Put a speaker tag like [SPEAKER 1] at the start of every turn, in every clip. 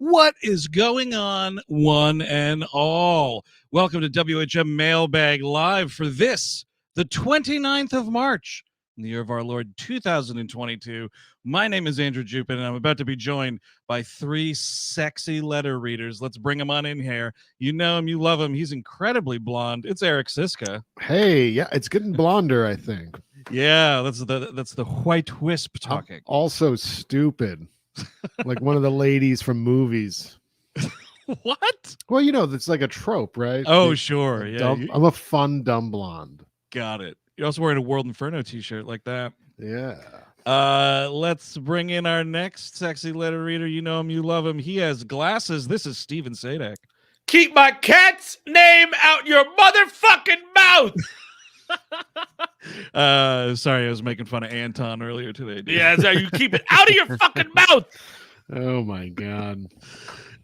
[SPEAKER 1] What is going on, one and all? Welcome to WHM Mail Bag Live for this, the 29th of March, in the year of our Lord 2022. My name is Andrew Jupin, and I'm about to be joined by three sexy letter readers. Let's bring them on in here. You know him, you love him. He's incredibly blonde. It's Eric Siska.
[SPEAKER 2] Hey, yeah, it's getting blonder, I think.
[SPEAKER 1] Yeah, that's the white wisp talking.
[SPEAKER 2] I'm also stupid, like one of the ladies from movies.
[SPEAKER 1] What?
[SPEAKER 2] Well, you know, it's like a trope, right?
[SPEAKER 1] Oh, sure. Yeah,
[SPEAKER 2] I'm a fun dumb blonde.
[SPEAKER 1] got it. You're also wearing a World Inferno t-shirt like that.
[SPEAKER 2] Yeah.
[SPEAKER 1] Let's bring in our next sexy letter reader. You know him, you love him. He has glasses. This is Steven Sadak.
[SPEAKER 3] Keep my cat's name out your motherfucking mouth.
[SPEAKER 1] Sorry, I was making fun of Anton earlier today. Dude.
[SPEAKER 3] Yeah, so you keep it out of your fucking mouth.
[SPEAKER 2] Oh my God.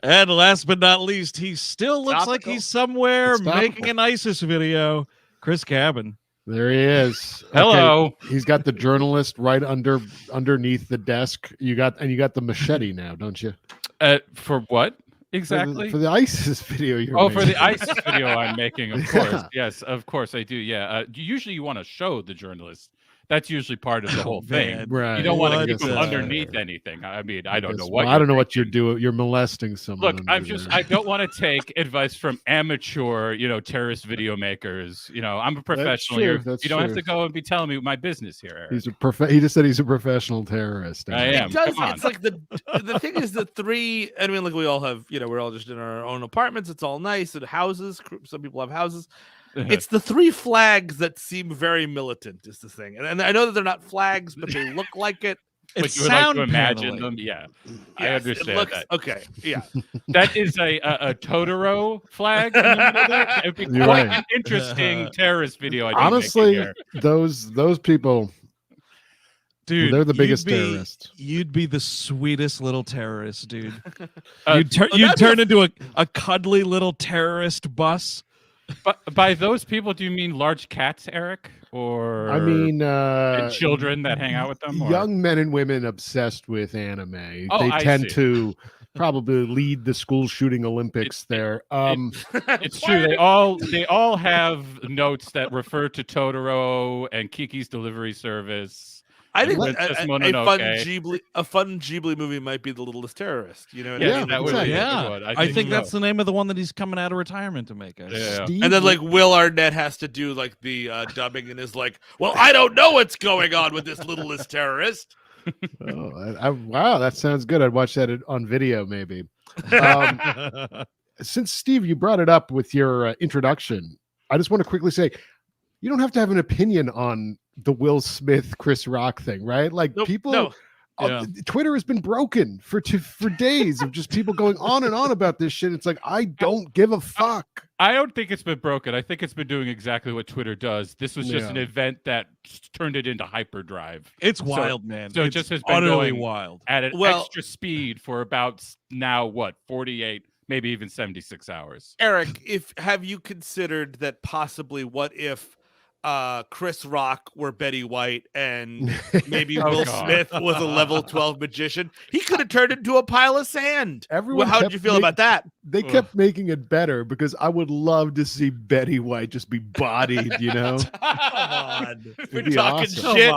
[SPEAKER 1] And last but not least, he still looks like he's somewhere making an ISIS video. Chris Cabin.
[SPEAKER 2] There he is.
[SPEAKER 4] Hello.
[SPEAKER 2] Okay, he's got the journalist right underneath the desk. You got the machete now, don't you?
[SPEAKER 4] For what exactly?
[SPEAKER 2] For the ISIS video you're making.
[SPEAKER 4] For the ISIS video I'm making, of course. Yes, of course I do. Yeah. Usually you want to show the journalist. That's usually part of the whole thing.
[SPEAKER 2] Right.
[SPEAKER 4] You don't want to keep them underneath anything. I mean, I don't know what.
[SPEAKER 2] I don't know what you're doing. You're molesting someone.
[SPEAKER 4] Look, I don't want to take advice from amateur, terrorist video makers. I'm a professional. You don't have to go and be telling me my business here, Eric.
[SPEAKER 2] He just said he's a professional terrorist.
[SPEAKER 4] I am.
[SPEAKER 3] It's like the thing is the three. I mean, like we all have. We're all just in our own apartments. It's all nice and houses. Some people have houses. It's the three flags that seem very militant is the thing. And I know that they're not flags, but they look like it.
[SPEAKER 4] But you would like to imagine them. Yeah. Yes, I understand that.
[SPEAKER 3] Okay. Yeah.
[SPEAKER 4] That is a Totoro flag. It'd be quite an interesting terrorist video.
[SPEAKER 2] Honestly, those people,
[SPEAKER 1] dude,
[SPEAKER 2] they're the biggest terrorists.
[SPEAKER 1] You'd be the sweetest little terrorist, dude. You'd turn into a cuddly little terrorist bus.
[SPEAKER 4] But by those people, do you mean large cats, Eric? Or
[SPEAKER 2] I mean
[SPEAKER 4] children that hang out with them?
[SPEAKER 2] Young men and women obsessed with anime.
[SPEAKER 4] Oh,
[SPEAKER 2] they tend to probably lead the school shooting Olympics there.
[SPEAKER 4] It's true. They all have notes that refer to Totoro and Kiki's Delivery Service.
[SPEAKER 3] I think a fun Ghibli movie might be The Littlest Terrorist. You know what I mean?
[SPEAKER 4] That would be a good one.
[SPEAKER 1] I think that's the name of the one that he's coming out of retirement to make.
[SPEAKER 4] Yeah.
[SPEAKER 3] And then like Will Arnett has to do like the dubbing and is like, well, I don't know what's going on with this Littlest Terrorist.
[SPEAKER 2] Wow, that sounds good. I'd watch that on video maybe. Since Steve, you brought it up with your introduction, I just want to quickly say, you don't have to have an opinion on the Will Smith, Chris Rock thing, right? Like Twitter has been broken for days of just people going on and on about this shit. It's like, I don't give a fuck.
[SPEAKER 4] I don't think it's been broken. I think it's been doing exactly what Twitter does. This was just an event that turned it into hyperdrive.
[SPEAKER 1] It's wild, man.
[SPEAKER 4] So it just has been going
[SPEAKER 1] wild
[SPEAKER 4] at an extra speed for about now 48, maybe even 76 hours.
[SPEAKER 3] Eric, have you considered that possibly what if Chris Rock were Betty White and maybe Will Smith was a level 12 magician? He could have turned into a pile of sand.
[SPEAKER 2] How
[SPEAKER 3] did you feel about that?
[SPEAKER 2] They kept making it better because I would love to see Betty White just be bodied,
[SPEAKER 3] Come on.
[SPEAKER 2] We're talking
[SPEAKER 3] shit.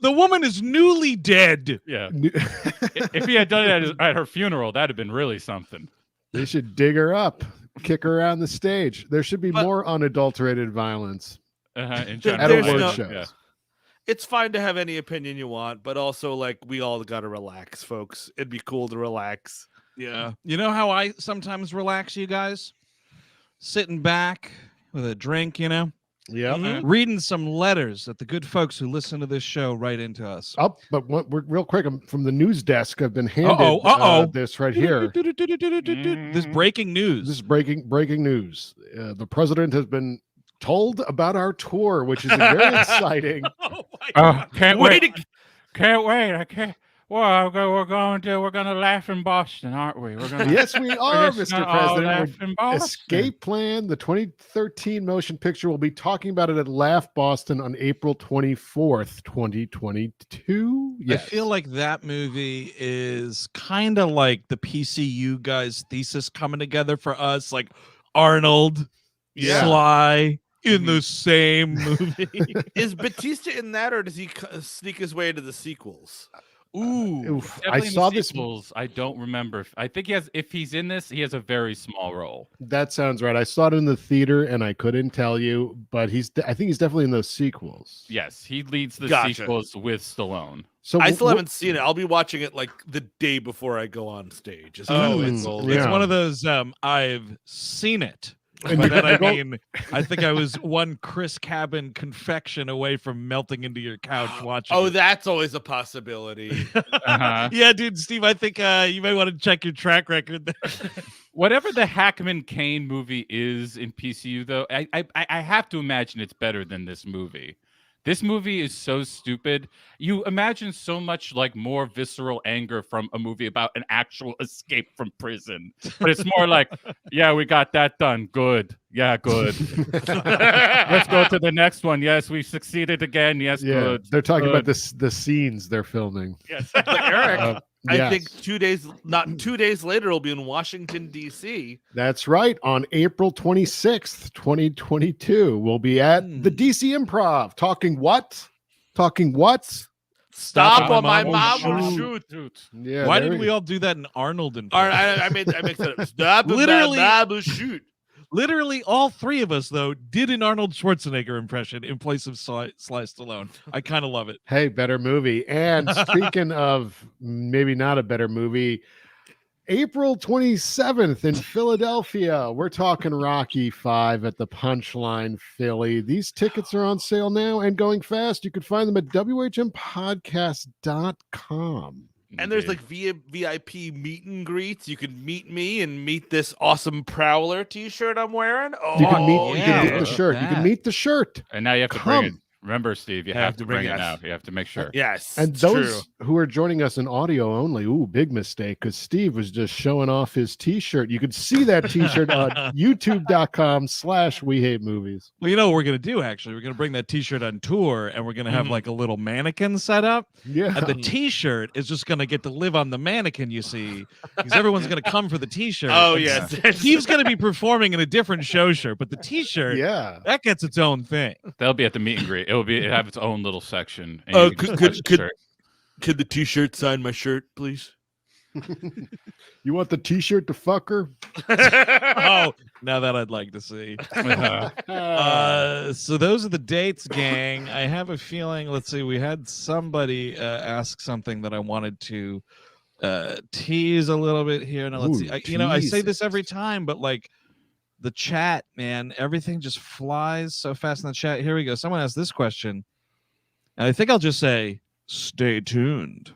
[SPEAKER 1] The woman is newly dead.
[SPEAKER 4] Yeah. If he had done it at her funeral, that'd have been really something.
[SPEAKER 2] They should dig her up, kick her around the stage. There should be more unadulterated violence
[SPEAKER 4] in general.
[SPEAKER 2] at award shows.
[SPEAKER 3] Yeah. It's fine to have any opinion you want, but also like we all got to relax, folks. It'd be cool to relax.
[SPEAKER 1] Yeah. You know how I sometimes relax, you guys? Sitting back with a drink,
[SPEAKER 2] Yeah.
[SPEAKER 1] Reading some letters that the good folks who listen to this show write into us.
[SPEAKER 2] But real quick, from the news desk, I've been handed this right here.
[SPEAKER 1] This breaking news.
[SPEAKER 2] This is breaking news. The president has been told about our tour, which is very exciting.
[SPEAKER 4] Can't wait. Can't wait. Well, we're gonna laugh in Boston, aren't we? We're gonna.
[SPEAKER 2] Yes, we are, Mr. President.
[SPEAKER 4] Boston.
[SPEAKER 2] Escape Plan, the 2013 motion picture. We'll be talking about it at Laugh Boston on April 24th, 2022. Yes.
[SPEAKER 1] I feel like that movie is kind of like the PCU guys' thesis coming together for us, like Arnold, Sly in the same movie.
[SPEAKER 3] Is Batista in that, or does he sneak his way into the sequels?
[SPEAKER 1] Ooh,
[SPEAKER 2] I saw this.
[SPEAKER 4] I don't remember. I think he has. If he's in this, he has a very small role.
[SPEAKER 2] That sounds right. I saw it in the theater, and I couldn't tell you, but I think he's definitely in those sequels.
[SPEAKER 4] Yes, he leads the sequels with Stallone.
[SPEAKER 3] So I still haven't seen it. I'll be watching it like the day before I go on stage.
[SPEAKER 1] It's one of those. I've seen it. But then I think I was one Chris Cabin confection away from melting into your couch watching.
[SPEAKER 3] Oh, that's always a possibility.
[SPEAKER 1] Yeah, dude, Steve, I think you may want to check your track record there.
[SPEAKER 4] Whatever the Hackman Kane movie is in PCU, though, I have to imagine it's better than this movie. This movie is so stupid. You imagine so much like more visceral anger from a movie about an actual escape from prison. But it's more like, yeah, we got that done. Good. Yeah, good. Let's go to the next one. Yes, we succeeded again. Yes, good.
[SPEAKER 2] They're talking about the scenes they're filming.
[SPEAKER 3] Yes. But Eric, I think 2 days, not 2 days later, it'll be in Washington, D.C.
[SPEAKER 2] That's right. On April 26th, 2022, we'll be at the DC Improv. Talking what?
[SPEAKER 3] Stop or my mom will shoot.
[SPEAKER 2] Yeah,
[SPEAKER 1] why didn't we all do that in Arnold?
[SPEAKER 3] I mixed it up. Stop
[SPEAKER 1] literally,
[SPEAKER 3] or my mom will shoot.
[SPEAKER 1] Literally, all three of us, though, did an Arnold Schwarzenegger impression in place of Sly Stallone. I kind of love it.
[SPEAKER 2] Hey, better movie. And speaking of maybe not a better movie, April 27th in Philadelphia, we're talking Rocky 5 at the Punchline Philly. These tickets are on sale now and going fast. You can find them at WHMpodcast.com.
[SPEAKER 3] And there's like VIP meet and greets. You can meet me and meet this awesome Prowler t-shirt I'm wearing.
[SPEAKER 2] You can meet the shirt. You can meet the shirt.
[SPEAKER 4] And now you have to bring it. Remember, Steve, you have to bring it now. You have to make sure.
[SPEAKER 3] Yes.
[SPEAKER 2] And those who are joining us in audio only, big mistake, because Steve was just showing off his t-shirt. You could see that t-shirt on youtube.com/We Hate Movies.
[SPEAKER 1] Well, you know what we're going to do, actually? We're going to bring that t-shirt on tour, and we're going to have like a little mannequin set up.
[SPEAKER 2] Yeah.
[SPEAKER 1] And the t-shirt is just going to get to live on the mannequin, you see, because everyone's going to come for the t-shirt.
[SPEAKER 3] Oh, yes.
[SPEAKER 1] Steve's going to be performing in a different show shirt, but the t-shirt, that gets its own thing.
[SPEAKER 4] They'll be at the meet and greet. It'll have its own little section.
[SPEAKER 3] Oh, could the t-shirt sign my shirt, please?
[SPEAKER 2] You want the t-shirt to fuck her?
[SPEAKER 1] Oh, now that I'd like to see. So those are the dates, gang. I have a feeling, let's see, we had somebody ask something that I wanted to tease a little bit here. Now, let's see. I say this every time, but like, the chat, man, everything just flies so fast in the chat. Here we go. Someone asked this question, and I think I'll just say, stay tuned.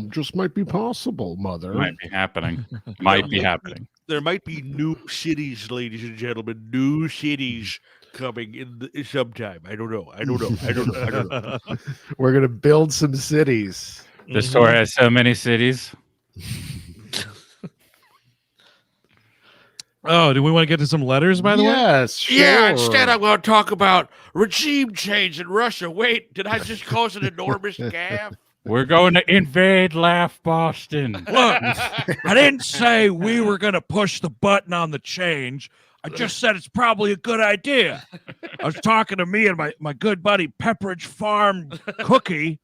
[SPEAKER 2] Just might be possible, mother.
[SPEAKER 4] Might be happening. Might be happening.
[SPEAKER 3] There might be new cities, ladies and gentlemen. New cities coming in sometime. I don't know.
[SPEAKER 2] We're going to build some cities.
[SPEAKER 4] The store has so many cities.
[SPEAKER 1] Oh, do we want to get to some letters, by the way?
[SPEAKER 2] Yes, sure.
[SPEAKER 3] Yeah, instead I'm going to talk about regime change in Russia. Wait, did I just cause an enormous gaffe?
[SPEAKER 4] We're going to invade Laugh Boston.
[SPEAKER 1] Look, I didn't say we were going to push the button on the change. I just said it's probably a good idea. I was talking to me and my good buddy Pepperidge Farm Cookie,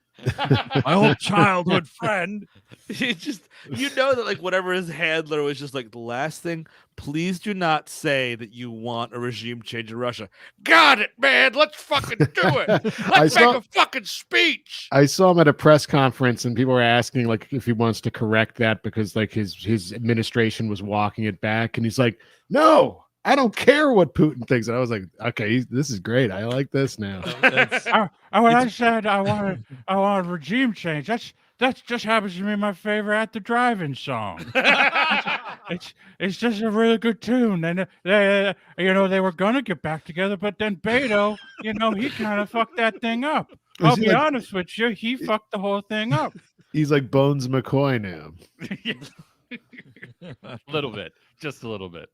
[SPEAKER 1] my old childhood friend.
[SPEAKER 3] It's just, that like whatever his handler was just like, the last thing, please do not say that you want a regime change in Russia. Got it, man. Let's fucking do it. Let's make a fucking speech.
[SPEAKER 2] I saw him at a press conference and people were asking like if he wants to correct that because like his administration was walking it back. And he's like, no, I don't care what Putin thinks. And I was like, okay, this is great. I like this now.
[SPEAKER 4] I said I want regime change. That just happens to be my favorite At the Drive-In song. It's just a really good tune. And they were gonna get back together, but then Beto, he kind of fucked that thing up. I'll be honest with you, he fucked the whole thing up.
[SPEAKER 2] He's like Bones McCoy now.
[SPEAKER 4] A little bit, just a little bit.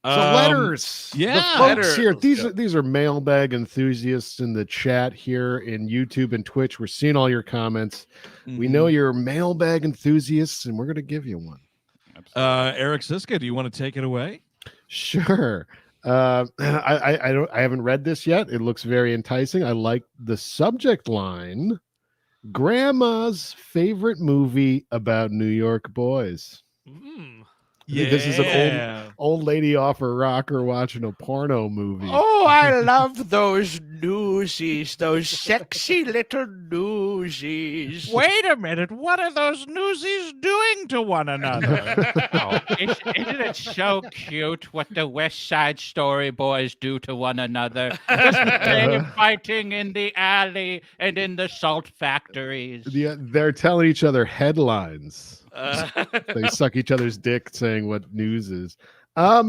[SPEAKER 2] So letters,
[SPEAKER 1] yeah,
[SPEAKER 2] the folks here. These are mailbag enthusiasts in the chat here in YouTube and Twitch. We're seeing all your comments. We know you're mailbag enthusiasts, and we're going to give you one.
[SPEAKER 1] Eric Siska, do you want to take it away?
[SPEAKER 2] Sure. I haven't read this yet. It looks very enticing. I like the subject line: Grandma's favorite movie about New York boys.
[SPEAKER 1] Yeah,
[SPEAKER 2] this is an old lady off her rocker watching a porno movie.
[SPEAKER 3] Oh, I love those newsies, those sexy little newsies.
[SPEAKER 5] Wait a minute, what are those newsies doing to one another?
[SPEAKER 4] Isn't it so cute what the West Side Story boys do to one another? Just fighting in the alley and in the salt factories.
[SPEAKER 2] Yeah, they're telling each other headlines. They suck each other's dick saying what news is.
[SPEAKER 1] By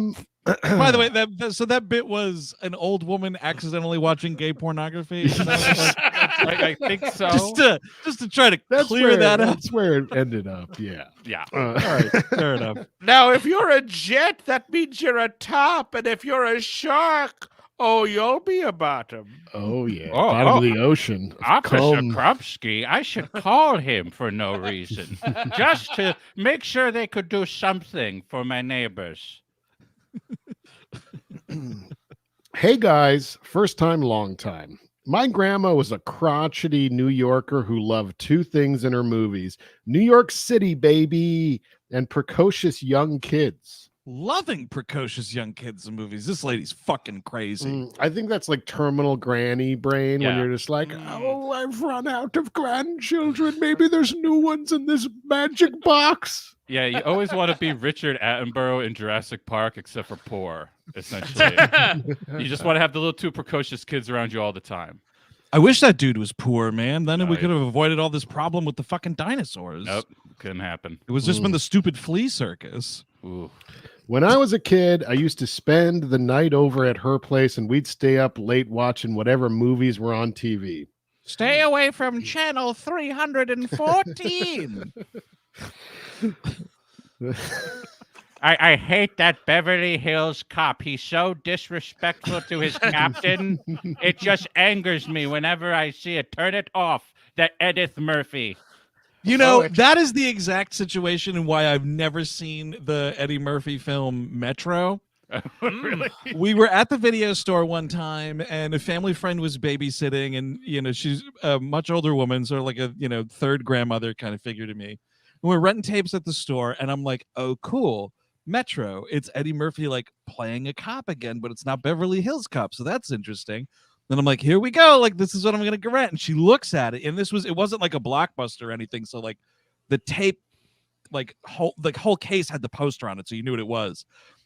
[SPEAKER 1] the way, that bit was an old woman accidentally watching gay pornography.
[SPEAKER 4] I think so.
[SPEAKER 1] Just to try to clear that up.
[SPEAKER 2] That's where it ended up. Yeah.
[SPEAKER 4] Yeah.
[SPEAKER 1] All right. Fair enough.
[SPEAKER 3] Now, if you're a jet, that means you're a top, and if you're a shark, oh, you'll be a bottom.
[SPEAKER 2] Oh yeah. Bottom of the ocean.
[SPEAKER 4] Officer Krupski, I should call him for no reason, just to make sure they could do something for my neighbors.
[SPEAKER 2] Hey guys, first time, long time. My grandma was a crotchety New Yorker who loved two things in her movies: New York City, baby, and precocious young kids.
[SPEAKER 1] Loving precocious young kids in movies. This lady's fucking crazy.
[SPEAKER 2] I think that's like terminal granny brain when
[SPEAKER 4] Yeah.
[SPEAKER 2] you're just like, oh, I've run out of grandchildren. Maybe there's new ones in this magic box.
[SPEAKER 4] Yeah, you always want to be Richard Attenborough in Jurassic Park, except for poor, essentially. You just want to have the little two precocious kids around you all the time.
[SPEAKER 1] I wish that dude was poor, man. Then we
[SPEAKER 4] Right.
[SPEAKER 1] could have avoided all this problem with the fucking dinosaurs.
[SPEAKER 4] Nope, couldn't happen.
[SPEAKER 1] It was just been the stupid flea circus.
[SPEAKER 4] Ooh.
[SPEAKER 2] When I was a kid, I used to spend the night over at her place and we'd stay up late watching whatever movies were on TV.
[SPEAKER 5] Stay away from channel 314.
[SPEAKER 4] I hate that Beverly Hills cop. He's so disrespectful to his captain. It just angers me whenever I see it. Turn it off. That Edith Murphy.
[SPEAKER 1] You know, that is the exact situation and why I've never seen the Eddie Murphy film Metro.
[SPEAKER 4] Really?
[SPEAKER 1] We were at the video store one time and a family friend was babysitting, and she's a much older woman, so like a third grandmother kind of figure to me. And we're renting tapes at the store and I'm like, oh cool, Metro. It's Eddie Murphy like playing a cop again, but it's not Beverly Hills Cop, so that's interesting. Then I'm like, here we go. Like, this is what I'm going to rent. And she looks at it. And it wasn't like a Blockbuster or anything. So like the tape, whole case had the poster on it. So you knew what it was.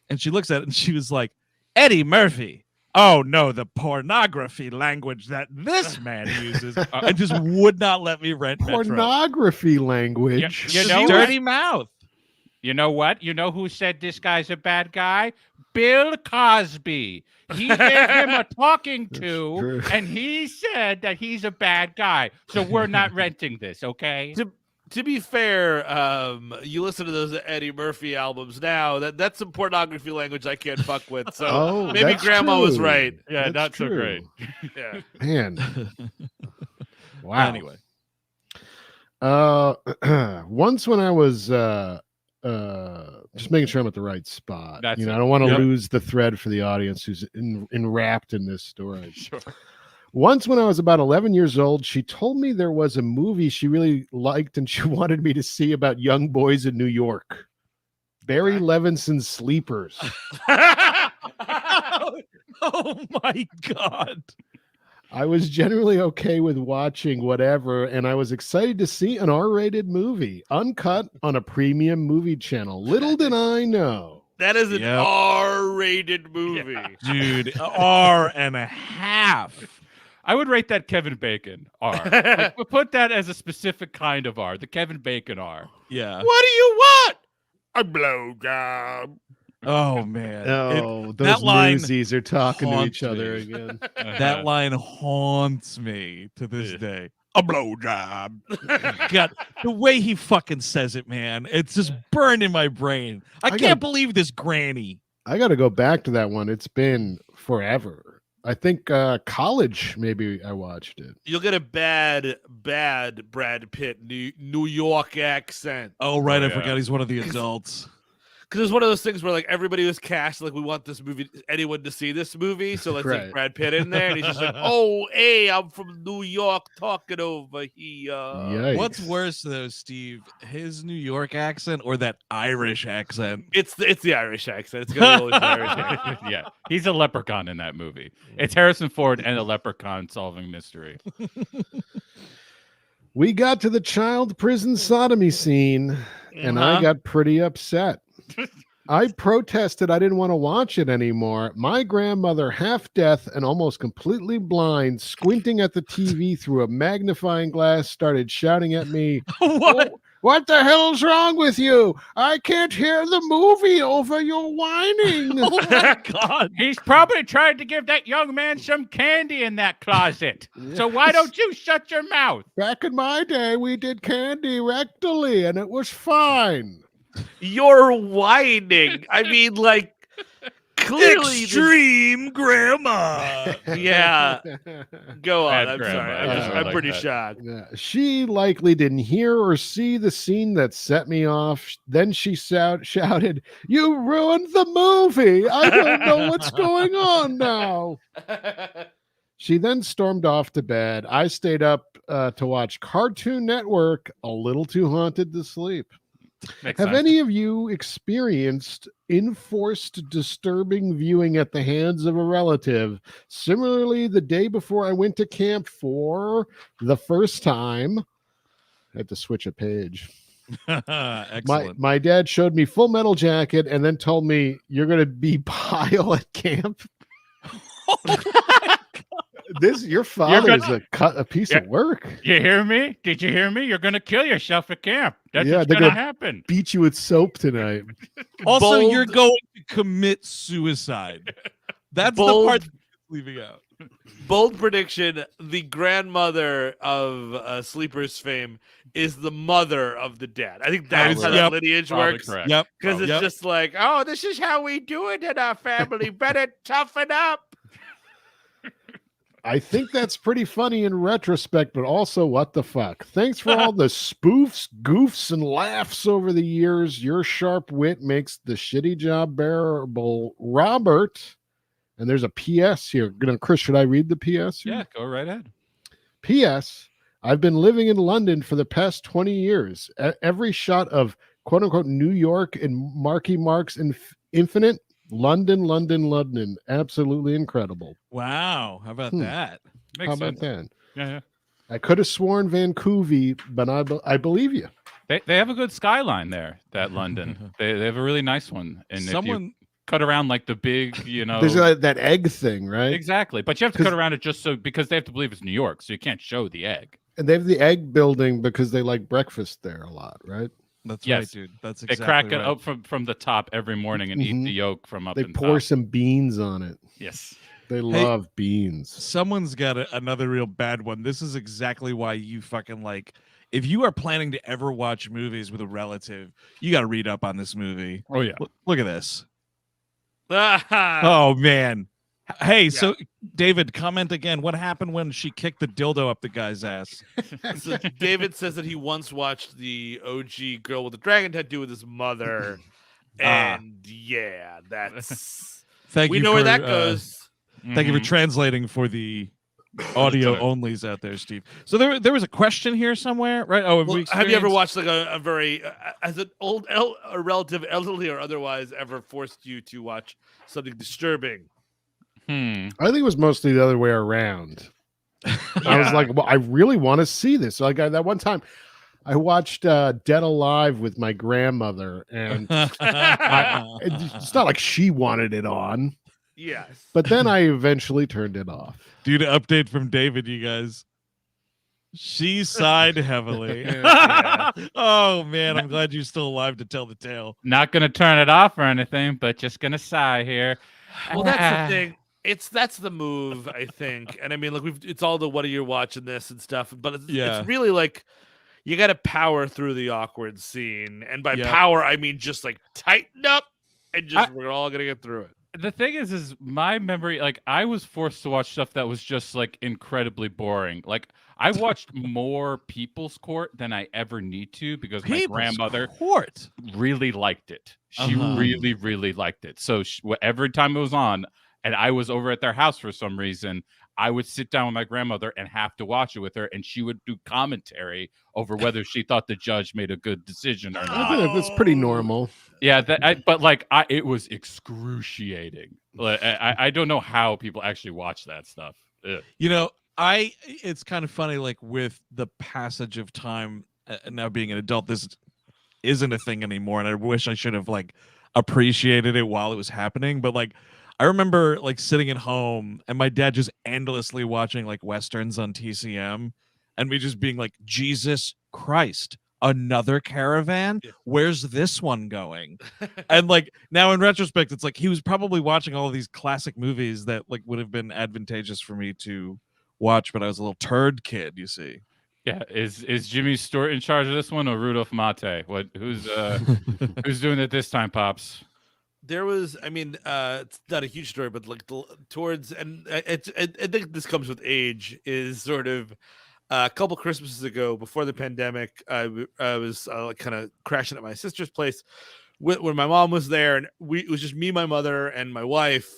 [SPEAKER 1] And she looks at it and she was like, Eddie Murphy. Oh no, the pornography language that this man uses. And just would not let me rent
[SPEAKER 2] Pornography language.
[SPEAKER 4] You know
[SPEAKER 1] dirty mouth.
[SPEAKER 4] You know what? You know who said this guy's a bad guy? Bill Cosby. He gave him a talking to, and he said that he's a bad guy. So we're not renting this, okay?
[SPEAKER 3] To be fair, you listen to those Eddie Murphy albums now. That's some pornography language I can't fuck with. So maybe Grandma was right.
[SPEAKER 4] Yeah,
[SPEAKER 2] that's
[SPEAKER 4] not so great.
[SPEAKER 3] Yeah.
[SPEAKER 2] Man. Wow.
[SPEAKER 1] Anyway.
[SPEAKER 2] Once when I was just making sure I'm at the right spot.
[SPEAKER 4] That's
[SPEAKER 2] I
[SPEAKER 4] it.
[SPEAKER 2] don't want to
[SPEAKER 1] Yep.
[SPEAKER 2] lose the thread for the audience who's enwrapped in this story.
[SPEAKER 4] Sure.
[SPEAKER 2] Once when I was about 11 years old, she told me there was a movie she really liked and she wanted me to see about young boys in New York. Barry Levinson's Sleepers.
[SPEAKER 1] Oh my God.
[SPEAKER 2] I was generally okay with watching whatever, and I was excited to see an R-rated movie, uncut on a premium movie channel. Little did I know.
[SPEAKER 3] That is an
[SPEAKER 1] Yep.
[SPEAKER 3] R-rated movie.
[SPEAKER 4] Yeah.
[SPEAKER 1] Dude, R and a half.
[SPEAKER 4] I would rate that Kevin Bacon R. Like, we'll put that as a specific kind of R, the Kevin Bacon R.
[SPEAKER 1] Yeah.
[SPEAKER 3] What do you want? A blowjob.
[SPEAKER 1] Oh man.
[SPEAKER 2] Oh,
[SPEAKER 1] that
[SPEAKER 2] those
[SPEAKER 1] line
[SPEAKER 2] newsies are talking to
[SPEAKER 1] haunts
[SPEAKER 2] each other
[SPEAKER 1] me.
[SPEAKER 2] again.
[SPEAKER 1] That line haunts me to this
[SPEAKER 4] Yeah.
[SPEAKER 1] day. a blowjob. God, the way he fucking says it, man, it's just burned in my brain. I can't believe this granny.
[SPEAKER 2] I got to go back to that one. It's been forever. I think college, maybe I watched it.
[SPEAKER 3] You'll get a bad Brad Pitt New York accent.
[SPEAKER 1] Oh, right. I forgot he's one of the adults.
[SPEAKER 3] Because it's one of those things where like everybody was cast like we want this movie, anyone to see this movie, so let's take Brad Pitt in there, and he's just like, "Oh, hey, I'm from New York, talking over here."
[SPEAKER 2] Yikes.
[SPEAKER 1] What's worse though, Steve? His New York accent or that Irish accent?
[SPEAKER 3] It's the Irish accent. It's gonna be always the Irish accent.
[SPEAKER 4] Yeah, he's a leprechaun in that movie. It's Harrison Ford and a leprechaun solving mystery.
[SPEAKER 2] We got to the child prison sodomy scene, and I got pretty upset. I protested. I didn't want to watch it anymore. My grandmother, half deaf and almost completely blind, squinting at the TV through a magnifying glass, started shouting at me, What the hell's wrong with you? I can't hear the movie over your whining."
[SPEAKER 1] Oh my God.
[SPEAKER 4] He's probably tried to give that young man some candy in that closet. So why don't you shut your mouth?
[SPEAKER 2] Back in my day, we did candy rectally, and it was fine.
[SPEAKER 3] You're whining. I mean, like, clearly
[SPEAKER 1] extreme grandma.
[SPEAKER 3] Yeah. Go on.
[SPEAKER 4] Bad
[SPEAKER 3] I'm
[SPEAKER 4] grandma.
[SPEAKER 3] sorry.
[SPEAKER 4] Yeah,
[SPEAKER 3] I'm
[SPEAKER 4] like
[SPEAKER 3] pretty
[SPEAKER 4] that.
[SPEAKER 3] shocked.
[SPEAKER 2] Yeah. She likely didn't hear or see the scene that set me off. Then she shouted, "You ruined the movie. I don't know what's going on now." She then stormed off to bed. I stayed up to watch Cartoon Network, a little too haunted to sleep.
[SPEAKER 4] Makes
[SPEAKER 2] Have
[SPEAKER 4] sense.
[SPEAKER 2] any of you experienced enforced disturbing viewing at the hands of a relative? Similarly, the day before I went to camp for the first time, I had to switch a page.
[SPEAKER 1] Excellent.
[SPEAKER 2] My dad showed me Full Metal Jacket and then told me, "You're going to be Pyle at camp." Your father is a piece of work.
[SPEAKER 4] You hear me? Did you hear me? You're going to kill yourself at camp. That's what's
[SPEAKER 2] they're
[SPEAKER 4] going to
[SPEAKER 2] gonna
[SPEAKER 4] happen.
[SPEAKER 2] beat you with soap tonight.
[SPEAKER 1] Also, you're going to commit suicide. That's the part that's leaving out.
[SPEAKER 3] Bold prediction: the grandmother of Sleeper's fame is the mother of the dad. I think that's how that lineage works.
[SPEAKER 4] Correct.
[SPEAKER 1] Yep.
[SPEAKER 3] Because it's just like, oh, this is how we do it in our family. Better toughen up.
[SPEAKER 2] I think that's pretty funny in retrospect, but also what the fuck. Thanks for all the spoofs, goofs, and laughs over the years. Your sharp wit makes the shitty job bearable. Robert, and there's a PS here. Chris, should I read the PS here?
[SPEAKER 4] Yeah, go right ahead.
[SPEAKER 2] PS, I've been living in London for the past 20 years. Every shot of quote-unquote New York and Marky Mark's Infinite, London. Absolutely incredible.
[SPEAKER 1] Wow. How about that?
[SPEAKER 4] Makes
[SPEAKER 2] How about
[SPEAKER 4] sense.
[SPEAKER 2] that?
[SPEAKER 4] Yeah.
[SPEAKER 2] I could have sworn Vancouver, but I believe you.
[SPEAKER 4] They have a good skyline there, that London. they have a really nice one. And if you cut around like the big,
[SPEAKER 2] There's that egg thing, right?
[SPEAKER 4] Exactly. But you have to cut around it just because they have to believe it's New York, so you can't show the egg.
[SPEAKER 2] And they have the egg building because they like breakfast there a lot, right?
[SPEAKER 1] That's right, dude. That's exactly
[SPEAKER 4] They crack it
[SPEAKER 1] right.
[SPEAKER 4] up from the top every morning and eat the yolk from up
[SPEAKER 2] They
[SPEAKER 4] and
[SPEAKER 2] pour
[SPEAKER 4] top.
[SPEAKER 2] some beans on it.
[SPEAKER 4] Yes.
[SPEAKER 2] They love beans.
[SPEAKER 1] Someone's got another real bad one. This is exactly why you fucking like. If you are planning to ever watch movies with a relative, you got to read up on this movie.
[SPEAKER 4] Oh, yeah.
[SPEAKER 1] Look at this. Oh, man. Hey, so David, comment again. What happened when she kicked the dildo up the guy's ass?
[SPEAKER 3] So David says that he once watched the OG Girl with the Dragon Tattoo with his mother. And yeah, that's...
[SPEAKER 1] Thank
[SPEAKER 3] we
[SPEAKER 1] you
[SPEAKER 3] know
[SPEAKER 1] for,
[SPEAKER 3] where that goes.
[SPEAKER 1] Thank you for translating for the audio onlys out there, Steve. So there was a question here somewhere, right? Oh,
[SPEAKER 3] have you ever watched like a very, as an a relative, elderly or otherwise, ever forced you to watch something disturbing?
[SPEAKER 2] I think it was mostly the other way around. I was like, well, I really want to see this. Like that one time I watched Dead Alive with my grandmother, and it's not like she wanted it on.
[SPEAKER 3] Yes.
[SPEAKER 2] But then I eventually turned it off.
[SPEAKER 1] Due to update from David, you guys. She sighed heavily. Oh, man. I'm glad you're still alive to tell the tale.
[SPEAKER 4] Not going to turn it off or anything, but just going to sigh here.
[SPEAKER 3] Well, that's the thing. that's the move, I think. And I mean, look, it's all the what are you watching this and stuff, but
[SPEAKER 1] Yeah.
[SPEAKER 3] it's really like you got to power through the awkward scene, and by
[SPEAKER 1] Yep.
[SPEAKER 3] power I mean just like tighten up and just we're all gonna get through it.
[SPEAKER 4] The thing is my memory, like I was forced to watch stuff that was just like incredibly boring. Like I watched more People's Court than I ever need to because my grandmother really liked it. She really, really liked it. So every time it was on and I was over at their house for some reason, I would sit down with my grandmother and have to watch it with her, and she would do commentary over whether she thought the judge made a good decision or not.
[SPEAKER 2] I think that's pretty normal.
[SPEAKER 4] Yeah, it was excruciating. Like, I don't know how people actually watch that stuff. Ugh.
[SPEAKER 1] You know, it's kind of funny, like with the passage of time, now being an adult, this isn't a thing anymore, and I wish I should have like appreciated it while it was happening. But like, I remember like sitting at home and my dad just endlessly watching like Westerns on TCM, and me just being like, Jesus Christ, another caravan? Where's this one going? And like now in retrospect, it's like he was probably watching all of these classic movies that like would have been advantageous for me to watch, but I was a little turd kid, you see.
[SPEAKER 4] Yeah, is Jimmy Stewart in charge of this one or Rudolph Mate? Who's doing it this time, Pops?
[SPEAKER 3] There was, I mean, it's not a huge story, but like towards, and I think this comes with age, is sort of a couple Christmases ago, before the pandemic, I was kind of crashing at my sister's place when my mom was there, and it was just me, my mother, and my wife,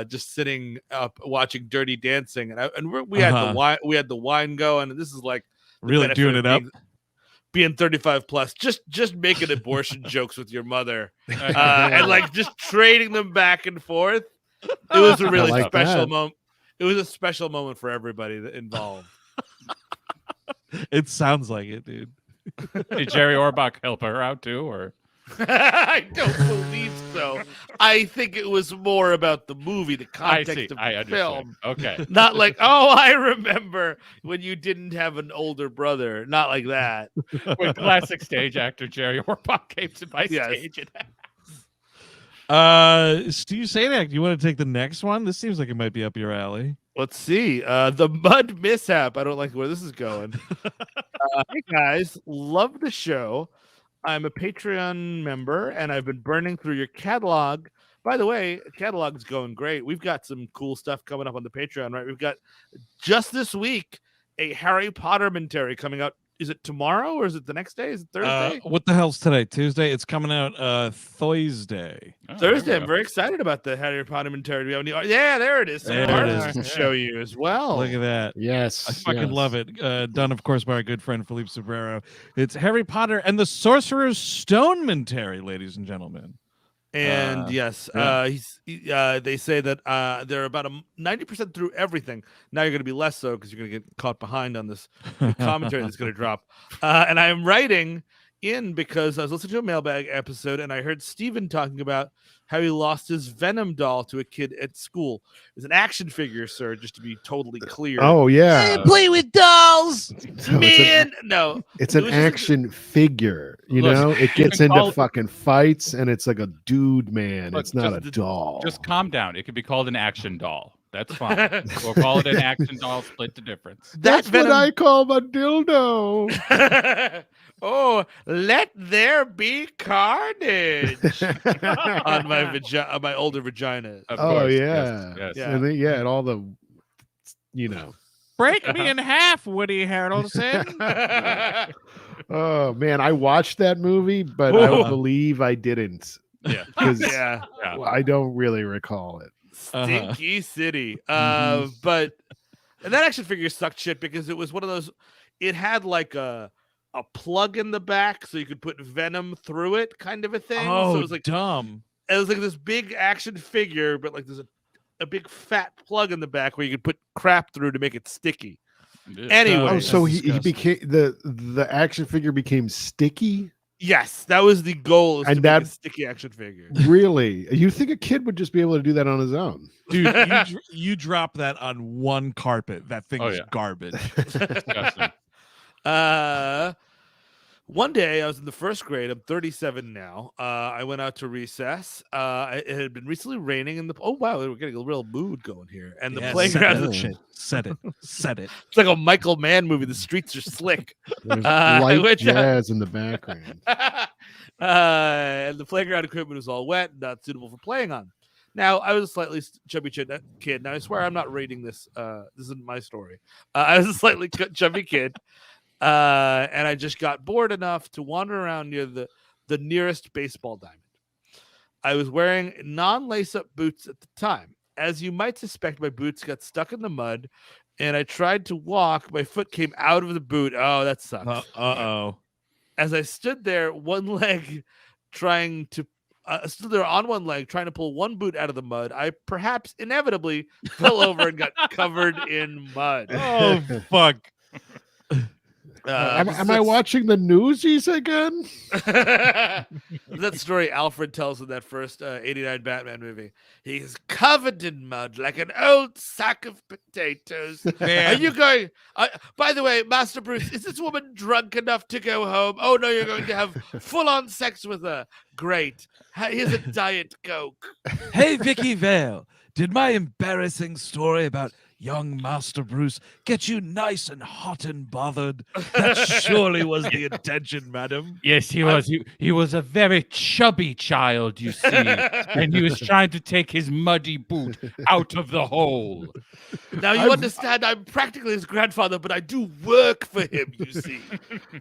[SPEAKER 3] just sitting up watching Dirty Dancing, and we had the wine going, and this is like
[SPEAKER 1] really doing it up.
[SPEAKER 3] Being 35 plus, just making abortion jokes with your mother, and like just trading them back and forth. It was a really special moment. It was a special moment for everybody involved.
[SPEAKER 1] It sounds like it, dude.
[SPEAKER 4] Did Jerry Orbach help her out too, or?
[SPEAKER 3] I don't believe so. I think it was more about the movie, the context of the film.
[SPEAKER 4] Okay.
[SPEAKER 3] Not like, oh, I remember when you didn't have an older brother. Not like that.
[SPEAKER 4] When classic stage actor Jerry Orbach came to my stage.
[SPEAKER 1] Steve Sadak, do you want to take the next one? This seems like it might be up your alley.
[SPEAKER 3] Let's see. The mud mishap. I don't like where this is going. Hey guys, love the show. I'm a Patreon member, and I've been burning through your catalog. By the way, catalog's going great. We've got some cool stuff coming up on the Patreon, right? We've got just this week a Harry Potter commentary coming out. Is it tomorrow or is it the next day? Is it Thursday?
[SPEAKER 1] What the hell's today? Tuesday? It's coming out Thursday.
[SPEAKER 3] Oh, Thursday. I'm very excited about the Harry Potter commentary. Do we have any? Yeah, there it is. There it is. Show you as well.
[SPEAKER 1] Look at that.
[SPEAKER 2] Yes.
[SPEAKER 1] I fucking love it. Done, of course, by our good friend Philippe Sobrero. It's Harry Potter and the Sorcerer's Stone commentary, ladies and gentlemen.
[SPEAKER 3] And yes, they say that they're about 90% through everything. Now you're going to be less so because you're going to get caught behind on this commentary that's going to drop. And I am writing in because I was listening to a mailbag episode and I heard Steven talking about how he lost his Venom doll to a kid at school. It's an action figure, sir, just to be totally clear.
[SPEAKER 2] Oh, yeah.
[SPEAKER 1] I play with dolls.
[SPEAKER 3] Man,
[SPEAKER 2] it's an action figure. You know, it gets into fucking fights and it's like a dude, man. Look, it's not a doll.
[SPEAKER 4] Just calm down. It could be called an action doll. That's fine. We'll call it an action doll, split the difference.
[SPEAKER 2] That's what I call my dildo.
[SPEAKER 3] Oh, let there be carnage on my older vagina.
[SPEAKER 4] Of course.
[SPEAKER 2] Yeah.
[SPEAKER 4] Yes.
[SPEAKER 2] Yeah. And all the, you know.
[SPEAKER 5] Break me in half, Woody Harrelson.
[SPEAKER 2] Oh, man. I watched that movie, but I believe I didn't.
[SPEAKER 4] Yeah.
[SPEAKER 2] Because I don't really recall it.
[SPEAKER 3] Stinky City. But and that action figure sucked shit because it was one of those, it had like a plug in the back so you could put Venom through it, kind of a thing.
[SPEAKER 1] Oh,
[SPEAKER 3] so it was like
[SPEAKER 1] dumb.
[SPEAKER 3] It was like this big action figure, but like there's a big fat plug in the back where you could put crap through to make it sticky. Anyway,
[SPEAKER 2] so he became the action figure became sticky.
[SPEAKER 3] Yes, that was the goal. Is
[SPEAKER 2] and
[SPEAKER 3] to make a sticky action figure.
[SPEAKER 2] Really, you think a kid would just be able to do that on his own?
[SPEAKER 1] Dude, you drop that on one carpet. That thing is garbage.
[SPEAKER 3] One day, I was in the first grade. I'm 37 now. I went out to recess. It had been recently raining, and oh wow, we're getting a real mood going here. And the playground,
[SPEAKER 1] Said it.
[SPEAKER 3] it's like a Michael Mann movie. The streets are slick.
[SPEAKER 2] There's light jazz in the background.
[SPEAKER 3] And the playground equipment was all wet, not suitable for playing on. Now, I was a slightly chubby kid. Now, I swear I'm not rating this. This isn't my story. I was a slightly chubby kid. And I just got bored enough to wander around near the nearest baseball diamond. I was wearing non-lace-up boots at the time. As you might suspect, my boots got stuck in the mud, and I tried to walk. My foot came out of the boot. Oh, that sucks.
[SPEAKER 1] Uh-oh.
[SPEAKER 3] As I stood there, stood there on one leg, trying to pull one boot out of the mud, I perhaps inevitably fell over and got covered in mud.
[SPEAKER 1] Oh, fuck.
[SPEAKER 2] Am I watching the Newsies again?
[SPEAKER 3] That story Alfred tells in that first 89 Batman movie. He's covered in mud like an old sack of potatoes.
[SPEAKER 1] Man.
[SPEAKER 3] Are you going? By the way, Master Bruce, is this woman drunk enough to go home? Oh, no, you're going to have full-on sex with her. Great. Here's a Diet Coke.
[SPEAKER 6] Hey, Vicky Vale, did my embarrassing story about young Master Bruce get you nice and hot and bothered? That surely was the intention, madam.
[SPEAKER 4] Yes, he was. He was a very chubby child, you see, and he was trying to take his muddy boot out of the hole.
[SPEAKER 3] Now you understand I'm practically his grandfather, but I do work for him, you see.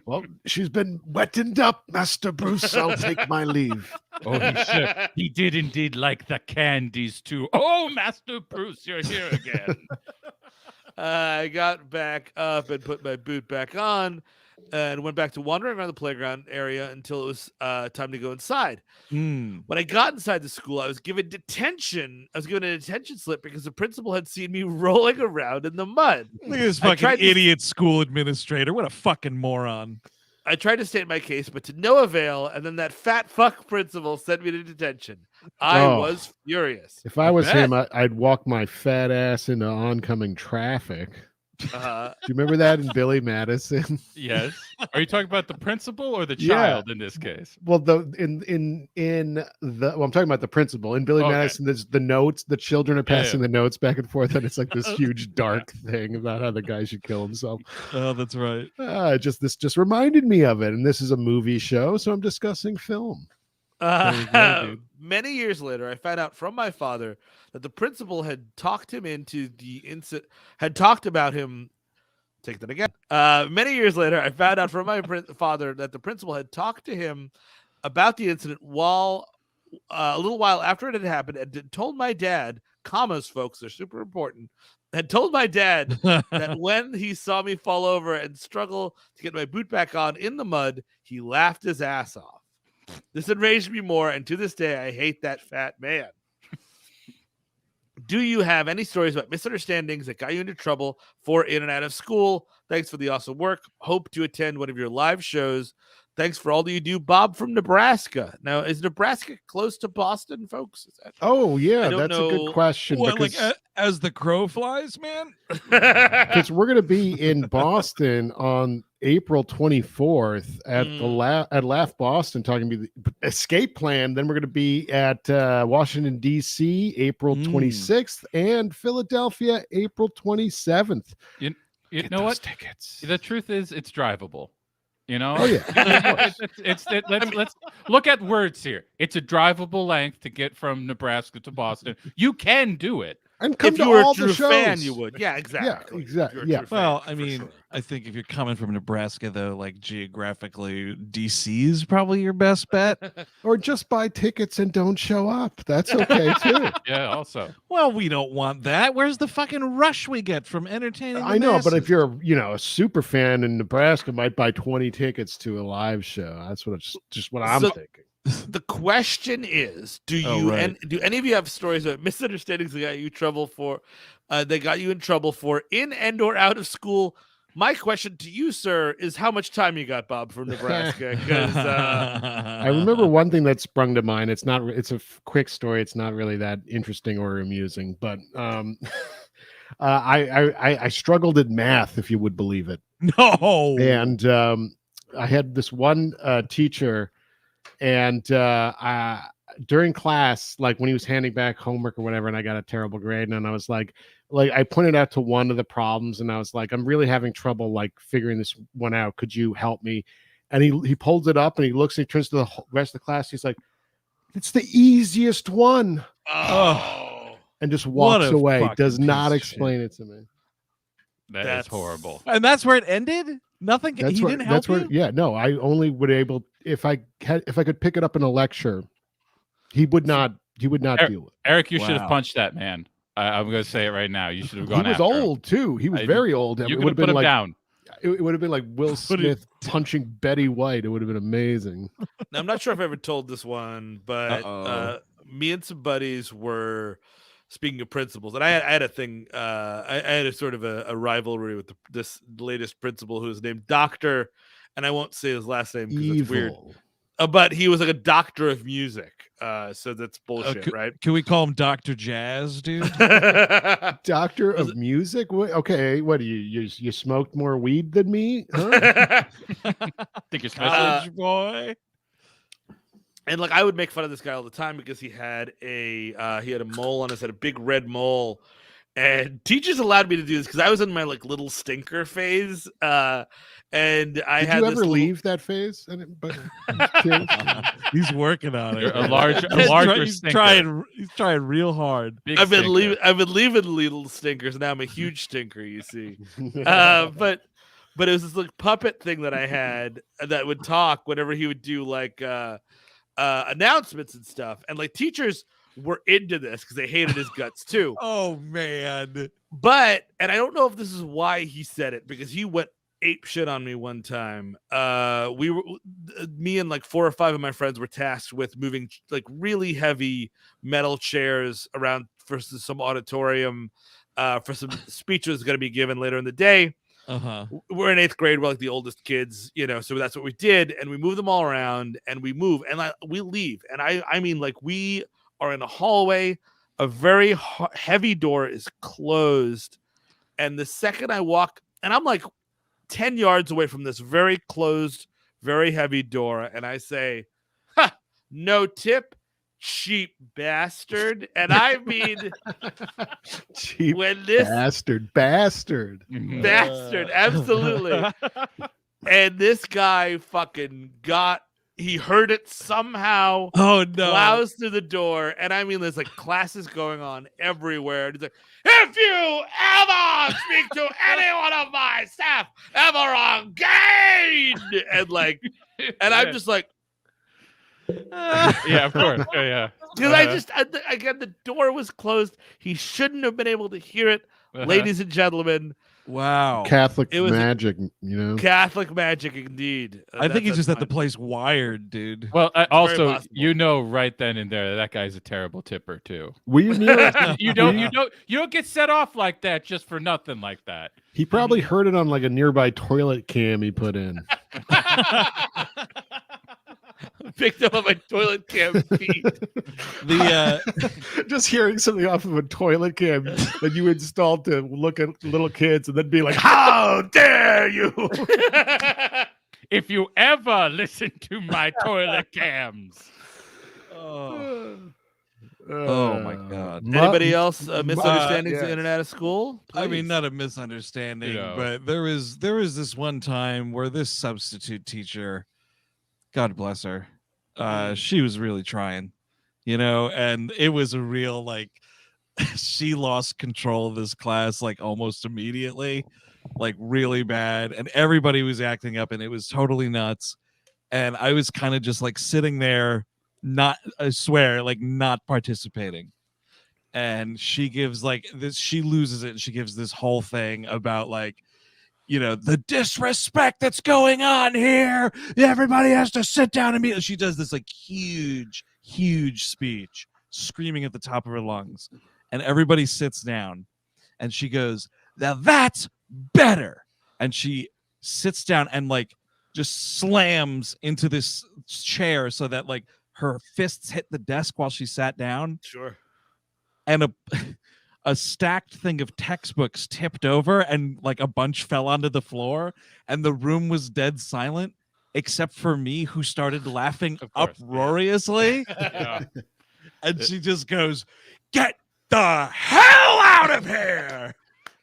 [SPEAKER 2] Well, she's been wetted up, Master Bruce. I'll take my leave.
[SPEAKER 4] Oh, he did indeed like the candies, too. Oh, Master Bruce, you're here again.
[SPEAKER 3] I got back up and put my boot back on and went back to wandering around the playground area until it was time to go inside. When I got inside the school, I was given detention. I was given a detention slip because the principal had seen me rolling around in the mud.
[SPEAKER 1] Look at this fucking idiot school administrator. What a fucking moron.
[SPEAKER 3] I tried to state my case, but to no avail, and then that fat fuck principal sent me to detention. I was furious.
[SPEAKER 2] If I was him, I'd walk my fat ass into oncoming traffic. Do you remember that in Billy Madison?
[SPEAKER 4] Yes. Are you talking about the principal or the child in this case?
[SPEAKER 2] Well, I'm talking about the principal. In Billy Madison, there's the notes. The children are passing the notes back and forth, and it's like this huge dark thing about how the guy should kill himself.
[SPEAKER 1] Oh, that's right.
[SPEAKER 2] This just reminded me of it, and this is a movie show, so I'm discussing film.
[SPEAKER 3] Many years later, I found out from my father that the principal had talked him into the incident, had talked about him. Take that again. Many years later, I found out from my father that the principal had talked to him about the incident while a little while after it had happened, and told my dad, commas, folks, they're super important, had told my dad that when he saw me fall over and struggle to get my boot back on in the mud, he laughed his ass off. This enraged me more, and to this day, I hate that fat man. Do you have any stories about misunderstandings that got you into trouble for in and out of school? Thanks for the awesome work. Hope to attend one of your live shows. Thanks for all that you do, Bob from Nebraska. Now, is Nebraska close to Boston, folks?
[SPEAKER 2] Oh, yeah, that's a good question.
[SPEAKER 1] What, like as the crow flies, man?
[SPEAKER 2] Because we're going to be in Boston on April 24th at at Laugh Boston, talking about the escape plan. Then we're going to be at Washington, D.C., April 26th, and Philadelphia, April 27th.
[SPEAKER 4] You know what?
[SPEAKER 2] Tickets.
[SPEAKER 4] The truth is, it's drivable. You know,
[SPEAKER 2] oh, yeah.
[SPEAKER 4] let's look at words here. It's a drivable length to get from Nebraska to Boston. You can do it.
[SPEAKER 2] And come
[SPEAKER 3] if
[SPEAKER 2] to
[SPEAKER 3] you were
[SPEAKER 2] all
[SPEAKER 3] a true
[SPEAKER 2] the shows.
[SPEAKER 3] fan, you would. Yeah, exactly.
[SPEAKER 2] Yeah, exactly. Yeah.
[SPEAKER 1] Well, I mean, I think if you're coming from Nebraska, though, like geographically, DC is probably your best bet.
[SPEAKER 2] Or just buy tickets and don't show up. That's okay too.
[SPEAKER 4] Yeah. Also,
[SPEAKER 1] well, we don't want that. Where's the fucking rush we get from entertaining?
[SPEAKER 2] I know, but if you're, a super fan in Nebraska, might buy 20 tickets to a live show. That's what just what I'm thinking.
[SPEAKER 3] The question is, do any of you have stories of misunderstandings that got you in trouble for in and or out of school? My question to you, sir, is how much time you got, Bob, from Nebraska? Because
[SPEAKER 2] I remember one thing that sprung to mind. It's a quick story. It's not really that interesting or amusing, but I struggled in math, if you would believe it.
[SPEAKER 1] No.
[SPEAKER 2] And I had this one teacher, and during class, like when he was handing back homework or whatever, and I got a terrible grade, and I was like I pointed out to one of the problems, and I was like, I'm really having trouble like figuring this one out. Could you help me? And he pulls it up and he looks and he turns to the rest of the class. He's like, it's the easiest one.
[SPEAKER 3] Oh,
[SPEAKER 2] and just walks away.
[SPEAKER 6] fucking
[SPEAKER 2] Does not
[SPEAKER 6] piece of
[SPEAKER 2] explain it to me.
[SPEAKER 4] That's horrible.
[SPEAKER 6] And that's where it ended. Nothing.
[SPEAKER 2] That's
[SPEAKER 6] He
[SPEAKER 2] where,
[SPEAKER 6] didn't help you.
[SPEAKER 2] yeah, no. I only would able if I could pick it up in a lecture. He would not. He would not deal with it.
[SPEAKER 4] Eric, you should have
[SPEAKER 6] Wow.
[SPEAKER 4] punched that man. I'm going to say it right now. You should have
[SPEAKER 2] He
[SPEAKER 4] gone.
[SPEAKER 2] was
[SPEAKER 4] after him.
[SPEAKER 2] old too. He was very old.
[SPEAKER 4] You
[SPEAKER 2] It
[SPEAKER 4] could
[SPEAKER 2] would
[SPEAKER 4] have
[SPEAKER 2] have
[SPEAKER 4] put
[SPEAKER 2] been
[SPEAKER 4] him
[SPEAKER 2] like
[SPEAKER 4] down.
[SPEAKER 2] it would have been like Will Smith punching Betty White. It would have been amazing.
[SPEAKER 3] Now, I'm not sure if I ever told this one, but me and some buddies were speaking of principals, and I had a thing. I had a sort of a rivalry with this latest principal who was named Doctor, and I won't say his last name because it's weird. But he was like a doctor of music, so that's bullshit, right?
[SPEAKER 6] Can we call him Dr. Jazz, dude?
[SPEAKER 2] Doctor of music? Okay, what do you smoked more weed than me? Huh?
[SPEAKER 4] Think you're special?
[SPEAKER 6] Boy.
[SPEAKER 3] And like I would make fun of this guy all the time because he had a mole on his head, a big red mole. And teachers allowed me to do this because I was in my like little stinker phase. And I
[SPEAKER 2] Did
[SPEAKER 3] had
[SPEAKER 2] you
[SPEAKER 3] this
[SPEAKER 2] ever leave that phase? But
[SPEAKER 6] He's working on it.
[SPEAKER 4] You're a larger
[SPEAKER 6] he's
[SPEAKER 4] stinker.
[SPEAKER 6] he's trying real hard.
[SPEAKER 4] Big
[SPEAKER 3] I've been
[SPEAKER 4] stinker.
[SPEAKER 3] leaving little stinkers. Now I'm a huge stinker, you see. But it was this like puppet thing that I had that would talk whenever he would do like announcements and stuff. And like teachers were into this because they hated his guts too.
[SPEAKER 6] Oh man.
[SPEAKER 3] But and I don't know if this is why he said it because he went ape shit on me one time. Me and like 4 or 5 of my friends were tasked with moving like really heavy metal chairs around for some auditorium for some speech was going to be given later in the day. We're in 8th grade. We're like the oldest kids, so that's what we did. And we move them all around and we move and we leave. And I mean, like we are in a hallway, a very heavy door is closed. And the second I walk, and I'm like 10 yards away from this very closed, very heavy door. And I say, ha, no tip, cheap bastard. And I mean,
[SPEAKER 2] cheap
[SPEAKER 3] when this
[SPEAKER 2] bastard,
[SPEAKER 3] absolutely. And this guy fucking he heard it somehow.
[SPEAKER 6] Oh no!
[SPEAKER 3] Plows through the door, and I mean, there's like classes going on everywhere. And he's like, "If you ever speak to any one of my staff ever again," and like, and I'm just like,
[SPEAKER 4] yeah, of course, yeah.
[SPEAKER 3] Because again, the door was closed. He shouldn't have been able to hear it, ladies and gentlemen.
[SPEAKER 6] Wow.
[SPEAKER 2] Catholic magic,
[SPEAKER 3] Catholic magic indeed.
[SPEAKER 6] I think he just had the place wired, dude.
[SPEAKER 4] Well, also, right then and there, that guy's a terrible tipper too.
[SPEAKER 2] Were you near?
[SPEAKER 4] You don't get set off like that just for nothing like that.
[SPEAKER 2] He probably heard it on like a nearby toilet cam he put in.
[SPEAKER 3] Picked up on my toilet cam feed.
[SPEAKER 2] Just hearing something off of a toilet cam that you installed to look at little kids and then be like, "How dare you!"
[SPEAKER 4] If you ever listen to my toilet cams.
[SPEAKER 6] Oh my God!
[SPEAKER 3] Anybody else misunderstandings in and out of school? Please.
[SPEAKER 6] I mean, not a misunderstanding, but there was this one time where this substitute teacher, God bless her, she was really trying, and it was a real like she lost control of this class like almost immediately, like really bad, and everybody was acting up, and it was totally nuts, and I was kind of just like sitting there. Not, I swear, like not participating. And she gives like this, she loses it and she gives this whole thing about like, the disrespect that's going on here. Everybody has to sit down and meet. She does this like huge speech, screaming at the top of her lungs. And everybody sits down and she goes, "Now that's better." And she sits down and like just slams into this chair so that like her fists hit the desk while she sat down.
[SPEAKER 3] Sure.
[SPEAKER 6] And a stacked thing of textbooks tipped over and like a bunch fell onto the floor and the room was dead silent. except for me, who started laughing
[SPEAKER 4] Of course,
[SPEAKER 6] uproariously.
[SPEAKER 4] Yeah.
[SPEAKER 6] And she just goes, "Get the hell out of here!"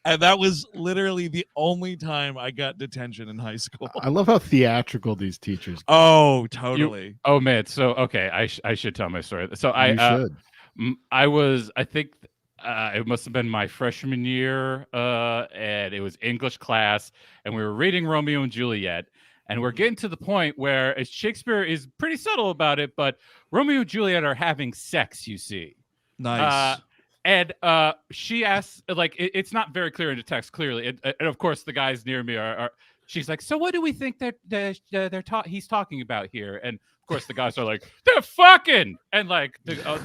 [SPEAKER 6] And that was literally the only time I got detention in high school.
[SPEAKER 2] I love how theatrical these teachers get.
[SPEAKER 6] Oh, totally.
[SPEAKER 4] Oh man, so okay, I should tell my story. So
[SPEAKER 2] You should.
[SPEAKER 4] I was, I think it must have been my freshman year, and it was English class, and we were reading Romeo and Juliet, and we're getting to the point where Shakespeare is pretty subtle about it, but Romeo and Juliet are having sex, you see.
[SPEAKER 6] Nice.
[SPEAKER 4] And she asks, like, it's not very clear in the text, clearly. And of course, the guys near me are she's like, so what do we think that he's talking about here? And of course, the guys are like, they're fucking. And like,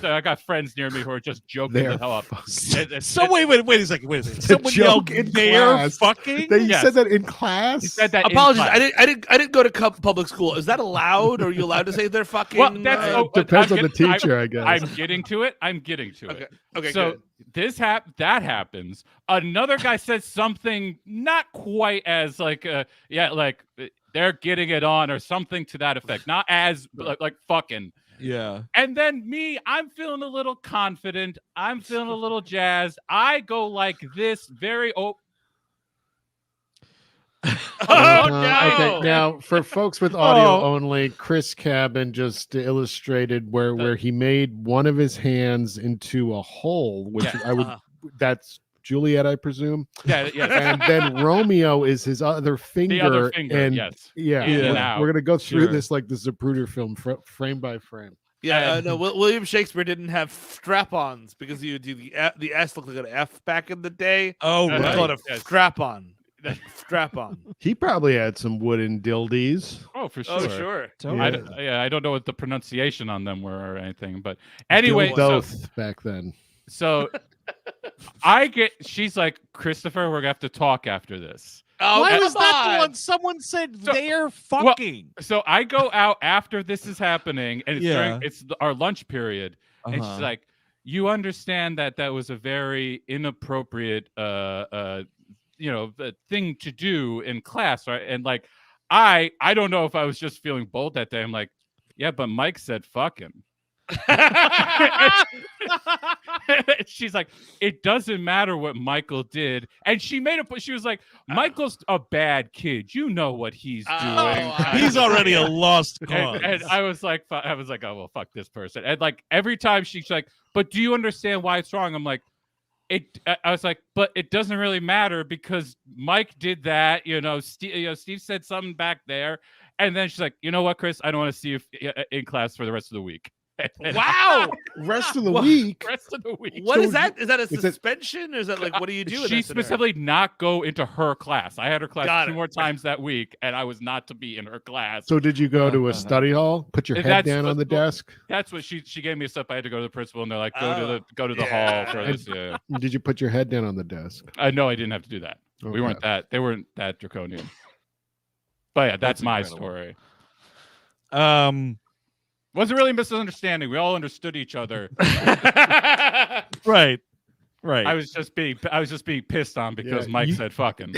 [SPEAKER 4] I got friends near me who are just joking the hell up.
[SPEAKER 6] So wait a second. Someone yelled, "They're fucking."
[SPEAKER 2] You said that in class.
[SPEAKER 4] He said that.
[SPEAKER 3] Apologies,
[SPEAKER 4] in class.
[SPEAKER 3] I didn't go to public school. Is that allowed? Are you allowed to say they're fucking?
[SPEAKER 4] Well, that's
[SPEAKER 2] depends on the teacher, I guess.
[SPEAKER 4] I'm getting to it.
[SPEAKER 3] Okay.
[SPEAKER 4] So
[SPEAKER 3] good.
[SPEAKER 4] that happens. Another guy says something not quite as like they're getting it on or something to that effect. Not as like fucking.
[SPEAKER 6] Yeah.
[SPEAKER 4] And then I'm feeling a little confident. I'm feeling a little jazzed. I go like this, very
[SPEAKER 2] Okay, now for folks with audio only, Chris Cabin just illustrated where he made one of his hands into a hole, which that's Juliet, I presume.
[SPEAKER 4] Yeah.
[SPEAKER 2] And then Romeo is his other finger.
[SPEAKER 4] The other finger,
[SPEAKER 2] and
[SPEAKER 4] yes.
[SPEAKER 2] We're gonna go through this like the Zapruder film, frame by frame.
[SPEAKER 3] Yeah, no. William Shakespeare didn't have strap-ons because you do the S looked like an F back in the day.
[SPEAKER 6] Oh,
[SPEAKER 3] They called it a strap-on. Strap-on.
[SPEAKER 2] He probably had some wooden dildies.
[SPEAKER 4] Oh, for sure.
[SPEAKER 3] Oh, sure.
[SPEAKER 4] I don't know what the pronunciation on them were or anything, but anyway,
[SPEAKER 2] back then.
[SPEAKER 4] So she's like, Christopher, we're gonna have to talk after this.
[SPEAKER 3] Oh,
[SPEAKER 6] why
[SPEAKER 3] come
[SPEAKER 6] was that the
[SPEAKER 3] on.
[SPEAKER 6] one? Someone said they're fucking.
[SPEAKER 4] So I go out after this is happening, and it's our lunch period, and she's like, "You understand that was a very inappropriate, thing to do in class, right?" And like, I don't know if I was just feeling bold that day. I'm like, "Yeah, but Mike said fucking." She's like, it doesn't matter what Michael did, and she was like, Michael's a bad kid, you know what he's doing.
[SPEAKER 6] He's already a lost cause.
[SPEAKER 4] And I was like, oh well, fuck this person. And like every time she's like, but do you understand why it's wrong? I'm like, I was like, but it doesn't really matter because Mike did that. Steve said something back there, and then she's like, you know what, Chris, I don't want to see you in class for the rest of the week.
[SPEAKER 3] Wow.
[SPEAKER 2] Rest of the week.
[SPEAKER 3] What is that? Is that a suspension? Or is that like, what do you do?
[SPEAKER 4] She specifically not go into her class. I had her class 2 more times that week, and I was not to be in her class.
[SPEAKER 2] So did you go to a study hall? Put your head down on the desk?
[SPEAKER 4] That's what she gave me a stuff. I had to go to the principal, and they're like, go to the hall for this. Yeah.
[SPEAKER 2] Did you put your head down on the desk?
[SPEAKER 4] No, I didn't have to do that. Okay. They weren't that draconian. But yeah, that's my story. Wasn't really a misunderstanding. We all understood each other.
[SPEAKER 6] Right.
[SPEAKER 4] I was just being pissed on because Mike said fucking.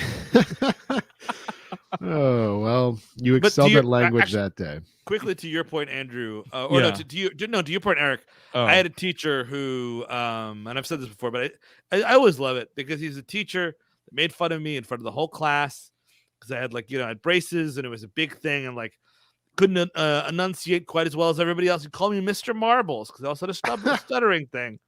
[SPEAKER 2] Oh, well, you excelled at language that day.
[SPEAKER 3] Quickly to your point, Andrew, to your point, Eric. I had a teacher who, and I've said this before, but I always love it because he's a teacher that made fun of me in front of the whole class because I had I had braces and it was a big thing and couldn't enunciate quite as well as everybody else. He called me Mr. Marbles because I also had a stuttering thing.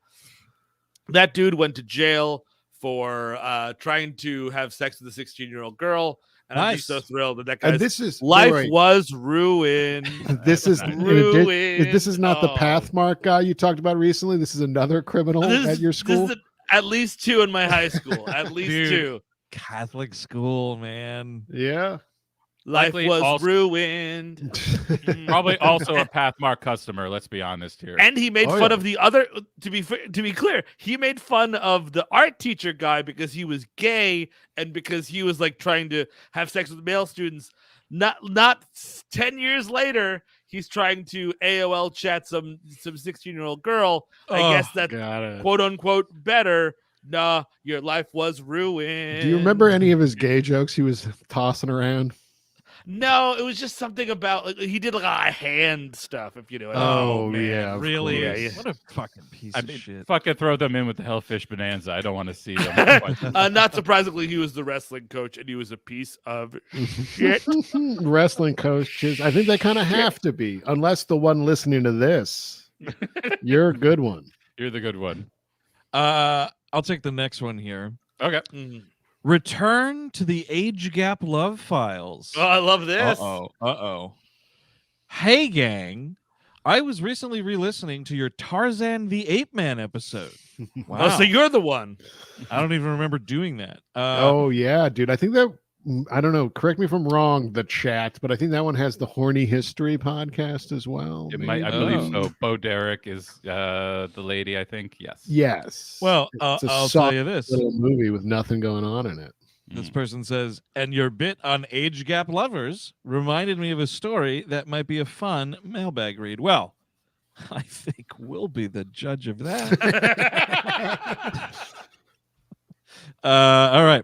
[SPEAKER 3] That dude went to jail for trying to have sex with a 16-year-old girl. And I'm just so thrilled that guy's life was ruined.
[SPEAKER 2] This is ruined. This is not the Pathmark guy you talked about recently. This is another criminal at your school.
[SPEAKER 3] This is at least 2 in my high school. At least 2.
[SPEAKER 6] Catholic school, man.
[SPEAKER 2] Yeah.
[SPEAKER 3] Life was ruined.
[SPEAKER 4] Probably also a Pathmark customer. Let's be honest here.
[SPEAKER 3] And he made fun of the other. To be clear, he made fun of the art teacher guy because he was gay and because he was trying to have sex with male students. Not 10 years later, he's trying to AOL chat some 16-year-old girl. I guess that's quote unquote better. Nah, your life was ruined.
[SPEAKER 2] Do you remember any of his gay jokes he was tossing around?
[SPEAKER 3] No, it was just something about like, he did like a hand stuff. If you know.
[SPEAKER 2] Oh,
[SPEAKER 6] man,
[SPEAKER 2] yeah, of
[SPEAKER 6] really?
[SPEAKER 3] course. Yeah, yeah.
[SPEAKER 6] What a fucking piece of shit.
[SPEAKER 4] Fucking throw them in with the Hellfish Bonanza. I don't want to see them.
[SPEAKER 3] Not surprisingly, he was the wrestling coach, and he was a piece of shit.
[SPEAKER 2] Wrestling coaches. I think they kind of have to be, unless the one listening to this. You're a good one.
[SPEAKER 4] You're the good one.
[SPEAKER 6] I'll take the next one here.
[SPEAKER 4] Okay.
[SPEAKER 6] Return to the age gap love files.
[SPEAKER 3] Oh, I love this.
[SPEAKER 6] Uh-oh. Hey, gang. I was recently re-listening to your Tarzan the Ape Man episode. Wow.
[SPEAKER 3] Oh, so you're the one.
[SPEAKER 6] I don't even remember doing that.
[SPEAKER 2] Oh, yeah, dude. I think that, I don't know, correct me if I'm wrong, the chat, but I think that one has the Horny History podcast as well.
[SPEAKER 4] It might, I believe so. Bo Derek is the lady, I think. Yes.
[SPEAKER 2] Yes.
[SPEAKER 6] Well,
[SPEAKER 2] It's a
[SPEAKER 6] I'll
[SPEAKER 2] soft
[SPEAKER 6] tell you this.
[SPEAKER 2] little movie with nothing going on in it.
[SPEAKER 6] This person says, and your bit on age gap lovers reminded me of a story that might be a fun mailbag read. Well, I think we'll be the judge of that. All right.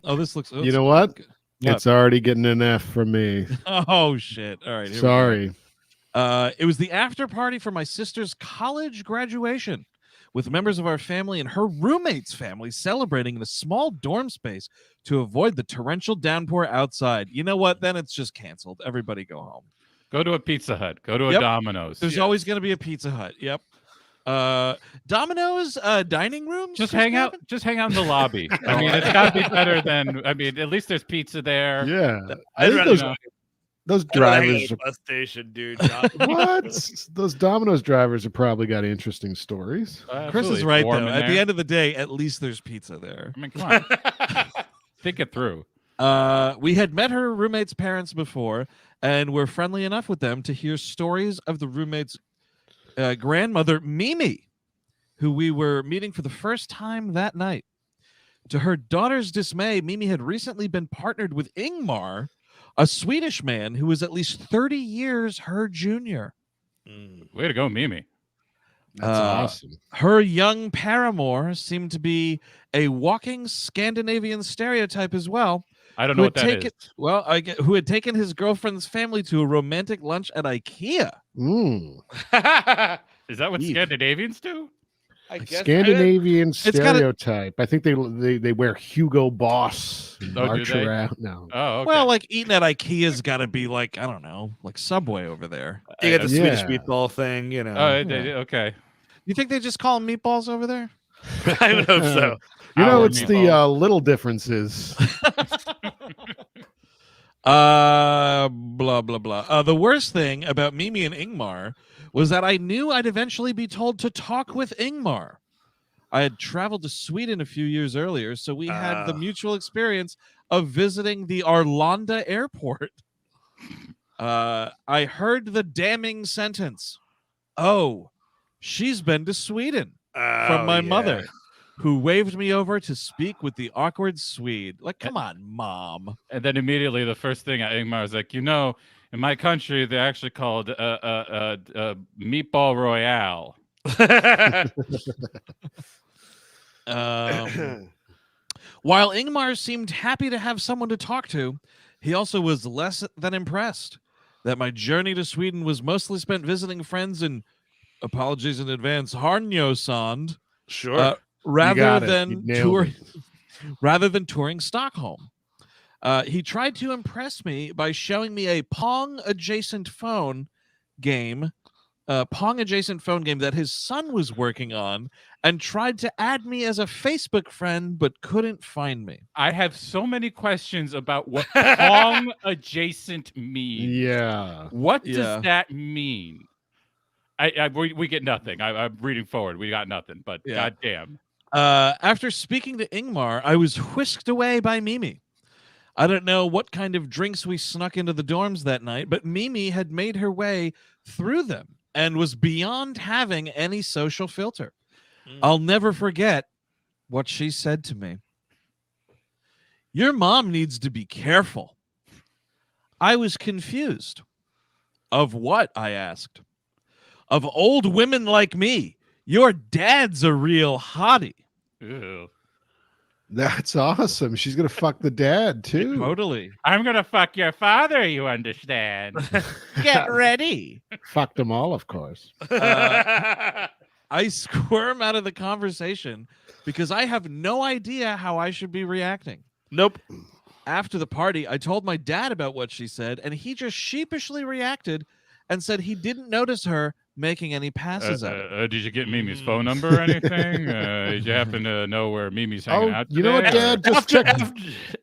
[SPEAKER 6] Oh, this looks.
[SPEAKER 2] You know what?
[SPEAKER 6] Good.
[SPEAKER 2] It's already getting an F from me.
[SPEAKER 6] Oh shit! All right. Here
[SPEAKER 2] Sorry.
[SPEAKER 6] It was the after party for my sister's college graduation, with members of our family and her roommate's family celebrating in a small dorm space to avoid the torrential downpour outside. You know what? Then it's just canceled. Everybody go home.
[SPEAKER 4] Go to a Pizza Hut. Go to a Domino's.
[SPEAKER 6] There's always going to be a Pizza Hut. Yep. Domino's dining rooms.
[SPEAKER 4] Just hang out. Just hang out in the lobby. I mean, it's got to be better than. I mean, at least there's pizza there.
[SPEAKER 2] Yeah.
[SPEAKER 3] I'd rather
[SPEAKER 2] those drivers
[SPEAKER 3] are bus station, dude.
[SPEAKER 2] What? Those Domino's drivers have probably got interesting stories.
[SPEAKER 6] Chris is right though. At the end of the day, at least there's pizza there.
[SPEAKER 4] I mean, come on. Think it through.
[SPEAKER 6] We had met her roommate's parents before, and were friendly enough with them to hear stories of the roommate's grandmother, Mimi, who we were meeting for the first time that night. To her daughter's dismay, Mimi had recently been partnered with Ingmar, a Swedish man who was at least 30 years her junior.
[SPEAKER 4] Way to go, Mimi.
[SPEAKER 2] That's awesome.
[SPEAKER 6] Her young paramour seemed to be a walking Scandinavian stereotype as well.
[SPEAKER 4] I don't know what that is.
[SPEAKER 6] Well, who had taken his girlfriend's family to a romantic lunch at IKEA.
[SPEAKER 4] Is that what Scandinavians do?
[SPEAKER 3] I guess
[SPEAKER 2] Scandinavian stereotype. I think they wear Hugo Boss. March
[SPEAKER 4] do they?
[SPEAKER 2] around. No.
[SPEAKER 4] Oh, okay.
[SPEAKER 6] Well, like eating at IKEA's got to be like, I don't know, like Subway over there.
[SPEAKER 3] You got the Swedish meatball thing, you know.
[SPEAKER 4] Oh, okay.
[SPEAKER 6] You think they just call them meatballs over there?
[SPEAKER 3] I would hope so.
[SPEAKER 2] You know, it's the little differences.
[SPEAKER 6] Blah, blah, blah. The worst thing about Mimi and Ingmar was that I knew I'd eventually be told to talk with Ingmar. I had traveled to Sweden a few years earlier, so we had the mutual experience of visiting the Arlanda airport. I heard the damning sentence, "Oh, she's been to Sweden," from my mother, who waved me over to speak with the awkward Swede. Like, come on, Mom.
[SPEAKER 4] And then immediately the first thing Ingmar was like, you know, in my country, they're actually called Meatball Royale.
[SPEAKER 6] While Ingmar seemed happy to have someone to talk to, he also was less than impressed that my journey to Sweden was mostly spent visiting friends in, apologies in advance, Harnjösand.
[SPEAKER 3] Sure.
[SPEAKER 6] Rather than touring Stockholm. He tried to impress me by showing me a Pong adjacent phone game that his son was working on, and tried to add me as a Facebook friend but couldn't find me.
[SPEAKER 4] I have so many questions about what Pong adjacent means.
[SPEAKER 2] Yeah.
[SPEAKER 4] What does that mean? We get nothing. I'm reading forward. We got nothing, but goddamn.
[SPEAKER 6] After speaking to Ingmar, I was whisked away by Mimi. I don't know what kind of drinks we snuck into the dorms that night, but Mimi had made her way through them and was beyond having any social filter. I'll never forget what she said to me. "Your mom needs to be careful." I was confused. "Of what?" I asked. "Of old women like me. Your dad's a real hottie."
[SPEAKER 4] Ew.
[SPEAKER 2] That's awesome. She's gonna fuck the dad too.
[SPEAKER 6] Totally.
[SPEAKER 4] I'm gonna fuck your father. You understand?
[SPEAKER 5] Get ready.
[SPEAKER 2] Fucked them all, of course.
[SPEAKER 6] I squirm out of the conversation because I have no idea how I should be reacting.
[SPEAKER 3] Nope.
[SPEAKER 6] After the party, I told my dad about what she said, and he just sheepishly reacted and said he didn't notice her making any passes at him.
[SPEAKER 4] Did you get Mimi's phone number or anything? Did you happen to know where Mimi's hanging out today?
[SPEAKER 2] You know what, Dad? Just check.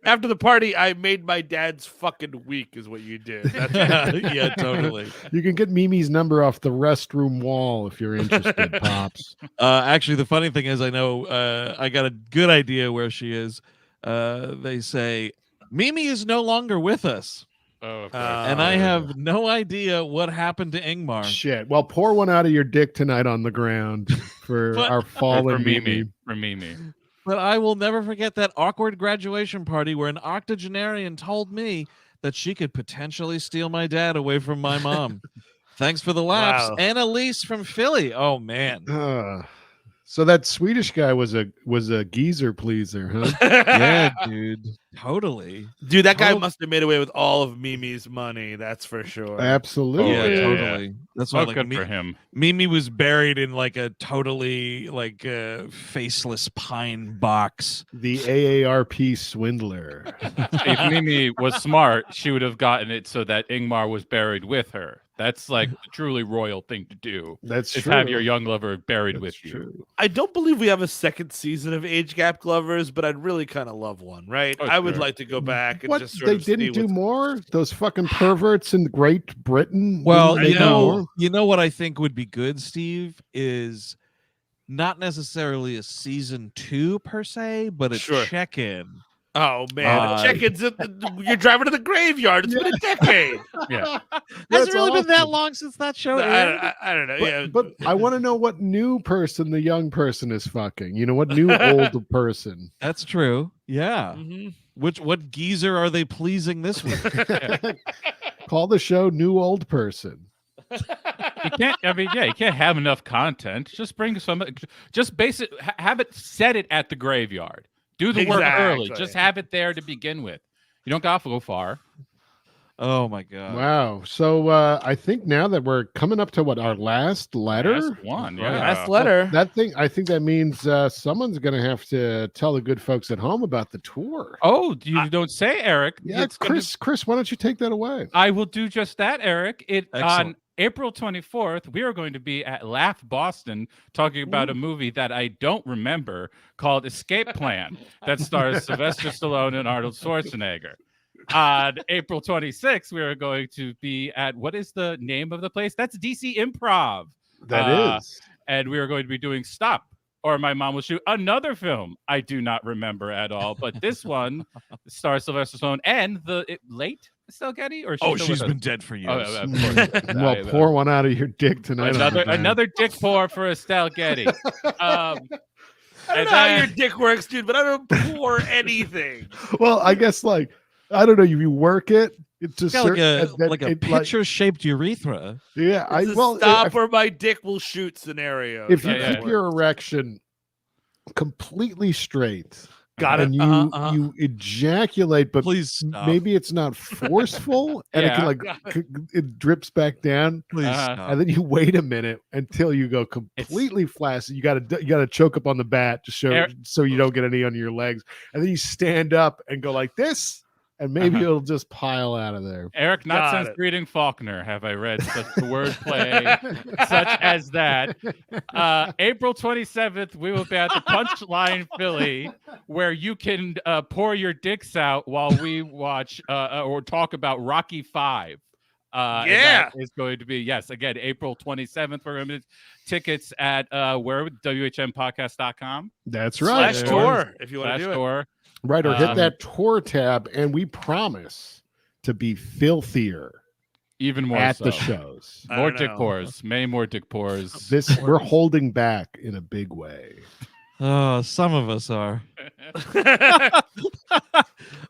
[SPEAKER 3] After the party, I made my dad's fucking week. Is what you did. That's
[SPEAKER 6] Yeah, totally.
[SPEAKER 2] You can get Mimi's number off the restroom wall if you're interested, Pops.
[SPEAKER 6] Actually, the funny thing is, I know I got a good idea where she is. They say Mimi is no longer with us.
[SPEAKER 4] Oh, of
[SPEAKER 6] And I have no idea what happened to Ingmar.
[SPEAKER 2] Shit. Well, pour one out of your dick tonight on the ground for
[SPEAKER 6] But-
[SPEAKER 2] our fallen
[SPEAKER 4] for
[SPEAKER 2] Mimi.
[SPEAKER 4] Mimi.
[SPEAKER 6] But I will never forget that awkward graduation party where an octogenarian told me that she could potentially steal my dad away from my mom. Thanks for the laughs.
[SPEAKER 3] Wow.
[SPEAKER 6] Annalise from Philly. Oh, man.
[SPEAKER 2] So that Swedish guy was a geezer pleaser, huh?
[SPEAKER 6] Yeah, dude. Totally.
[SPEAKER 3] Dude, that guy
[SPEAKER 6] Oh.
[SPEAKER 3] must have made away with all of Mimi's money. That's for sure.
[SPEAKER 2] Absolutely.
[SPEAKER 6] Yeah,
[SPEAKER 4] yeah,
[SPEAKER 6] totally. That's why
[SPEAKER 4] Oh,
[SPEAKER 6] like
[SPEAKER 4] good for him.
[SPEAKER 6] Mimi was buried in like a totally like faceless pine box.
[SPEAKER 2] The AARP swindler.
[SPEAKER 4] If Mimi was smart, she would have gotten it so that Ingmar was buried with her. That's like a truly royal thing to do.
[SPEAKER 2] That's
[SPEAKER 4] Is
[SPEAKER 2] true.
[SPEAKER 4] have your young lover buried with
[SPEAKER 2] That's
[SPEAKER 4] you.
[SPEAKER 2] true.
[SPEAKER 3] I don't believe we have a second season of Age Gap Lovers, but I'd really kind of love one, right?
[SPEAKER 4] Oh,
[SPEAKER 3] I would
[SPEAKER 4] sure.
[SPEAKER 3] like to go back and
[SPEAKER 2] What?
[SPEAKER 3] just sort
[SPEAKER 2] They
[SPEAKER 3] of see
[SPEAKER 2] didn't do
[SPEAKER 3] what's-
[SPEAKER 2] more? Those fucking perverts in Great Britain?
[SPEAKER 6] Well,
[SPEAKER 2] didn't they
[SPEAKER 6] you
[SPEAKER 2] do
[SPEAKER 6] know,
[SPEAKER 2] more?
[SPEAKER 6] you know what I think would be good, Steve, is not necessarily a season 2 per se, but a
[SPEAKER 3] Sure.
[SPEAKER 6] check-in.
[SPEAKER 3] Oh man, check-ins. You're driving to the graveyard. It's been a decade.
[SPEAKER 4] Yeah.
[SPEAKER 6] Has
[SPEAKER 2] That's
[SPEAKER 6] it really been that
[SPEAKER 2] awesome.
[SPEAKER 6] long since that show
[SPEAKER 3] I
[SPEAKER 6] aired?
[SPEAKER 3] I don't know.
[SPEAKER 2] But,
[SPEAKER 3] yeah,
[SPEAKER 2] but I want to know what new person the young person is fucking. You know, what new old person?
[SPEAKER 6] That's true. Yeah.
[SPEAKER 3] Mhm.
[SPEAKER 6] What geezer are they pleasing this week?
[SPEAKER 2] Call the show New Old Person.
[SPEAKER 4] You can't. I mean, yeah, you can't have enough content. Just bring some. Just have it. Set it at the graveyard. Do the work early.
[SPEAKER 3] Exactly.
[SPEAKER 4] Just have it there to begin with. You don't got to go far.
[SPEAKER 6] Oh my god.
[SPEAKER 2] Wow. So I think now that we're coming up to our last letter.
[SPEAKER 4] Last one. Yeah.
[SPEAKER 3] Last letter.
[SPEAKER 2] That thing, I think that means someone's going to have to tell the good folks at home about the tour.
[SPEAKER 4] Oh, you don't say, Eric.
[SPEAKER 2] Yeah,
[SPEAKER 4] It's gonna-
[SPEAKER 2] Chris, why don't you take that away?
[SPEAKER 4] I will do just that, Eric. On
[SPEAKER 6] Excellent.
[SPEAKER 4] April 24th, we are going to be at Laugh Boston talking about a movie that I don't remember called Escape Plan that stars Sylvester Stallone and Arnold Schwarzenegger. On April 26th, we are going to be at, what is the name of the place? That's DC Improv.
[SPEAKER 2] That is.
[SPEAKER 4] And we are going to be doing Stop, or My Mom Will Shoot, another film I do not remember at all. But this one stars Sylvester Stallone and late Estelle Getty? Or
[SPEAKER 6] Oh,
[SPEAKER 4] still
[SPEAKER 6] she's
[SPEAKER 4] with
[SPEAKER 6] been
[SPEAKER 4] us?
[SPEAKER 6] dead for years.
[SPEAKER 4] Oh, of course.
[SPEAKER 2] Well, pour one out of your dick tonight.
[SPEAKER 4] Another dick pour for Estelle Getty.
[SPEAKER 3] I don't know how your dick works, dude, but I don't pour anything.
[SPEAKER 2] Well, I guess I don't know. You work it. It's just
[SPEAKER 6] Got like a pitcher-shaped urethra.
[SPEAKER 2] Yeah,
[SPEAKER 3] It's a stop or my dick will shoot scenario.
[SPEAKER 2] if you
[SPEAKER 4] Yeah, yeah.
[SPEAKER 2] keep your erection completely straight,
[SPEAKER 3] Got it.
[SPEAKER 2] and you ejaculate, but
[SPEAKER 6] Please stop.
[SPEAKER 2] maybe it's not forceful, and
[SPEAKER 4] Yeah.
[SPEAKER 2] it can it drips back down,
[SPEAKER 6] Please
[SPEAKER 4] Uh-huh.
[SPEAKER 6] stop.
[SPEAKER 2] and then you wait a minute until you go completely flaccid. You gotta choke up on the bat to show so you don't get any on your legs, and then you stand up and go like this. And maybe it'll just pile out of there.
[SPEAKER 4] Eric, not
[SPEAKER 3] Got
[SPEAKER 4] since
[SPEAKER 3] it.
[SPEAKER 4] reading Faulkner have I read such wordplay such as that. April 27th, we will be at the Punchline Philly, where you can pour your dicks out while we watch or talk about Rocky 5. And
[SPEAKER 3] Yeah.
[SPEAKER 4] that is going to be, yes, again, April 27th. We're going to tickets at WHMpodcast.com.
[SPEAKER 2] That's right.
[SPEAKER 3] Slash tour, if you want to do it.
[SPEAKER 4] Tour.
[SPEAKER 2] Right, or hit that tour tab, and we promise to be filthier
[SPEAKER 4] Even more
[SPEAKER 2] at
[SPEAKER 4] so.
[SPEAKER 2] the shows.
[SPEAKER 3] I
[SPEAKER 4] More
[SPEAKER 3] don't
[SPEAKER 4] dick
[SPEAKER 3] know.
[SPEAKER 4] pours. Many more dick pours.
[SPEAKER 2] We're holding back in a big way.
[SPEAKER 6] Oh, some of us are.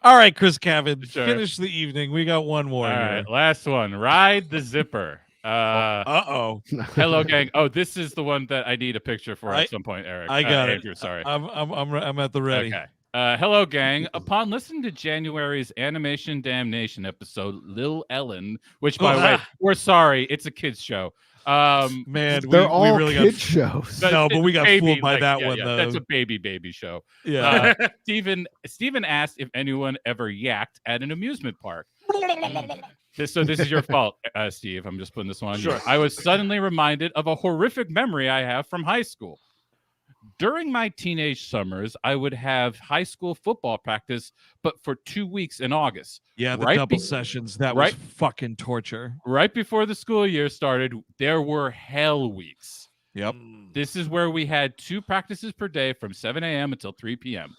[SPEAKER 6] All right, Chris Cavan,
[SPEAKER 4] Sure.
[SPEAKER 6] finish the evening. We got one more
[SPEAKER 4] All
[SPEAKER 6] here.
[SPEAKER 4] right, last one. Ride the Zipper.
[SPEAKER 6] Uh-oh.
[SPEAKER 4] Hello, gang. Oh, this is the one that I need a picture for
[SPEAKER 6] I
[SPEAKER 4] at some point, Eric.
[SPEAKER 6] got it.
[SPEAKER 4] Andrew, sorry.
[SPEAKER 6] I'm at the ready.
[SPEAKER 4] Okay. Hello, gang. Upon listening to January's Animation Damnation episode, Lil Ellen, which, by the way, we're sorry, it's a kids show.
[SPEAKER 6] Man,
[SPEAKER 2] they're all
[SPEAKER 6] we really
[SPEAKER 2] kid
[SPEAKER 6] got
[SPEAKER 2] shows.
[SPEAKER 6] no, but we got
[SPEAKER 4] baby,
[SPEAKER 6] fooled by that one
[SPEAKER 4] yeah,
[SPEAKER 6] though.
[SPEAKER 4] that's a baby show.
[SPEAKER 3] Yeah.
[SPEAKER 4] Steven asked if anyone ever yacked at an amusement park. This is your fault, Steve. I'm just putting this one on you. I was suddenly reminded of a horrific memory I have from high school. During my teenage summers, I would have high school football practice, but for 2 weeks in August.
[SPEAKER 6] Yeah, the double sessions. That was fucking torture.
[SPEAKER 4] Right before the school year started, there were hell weeks.
[SPEAKER 6] Yep.
[SPEAKER 4] This is where we had 2 practices per day from 7 a.m. until 3 p.m.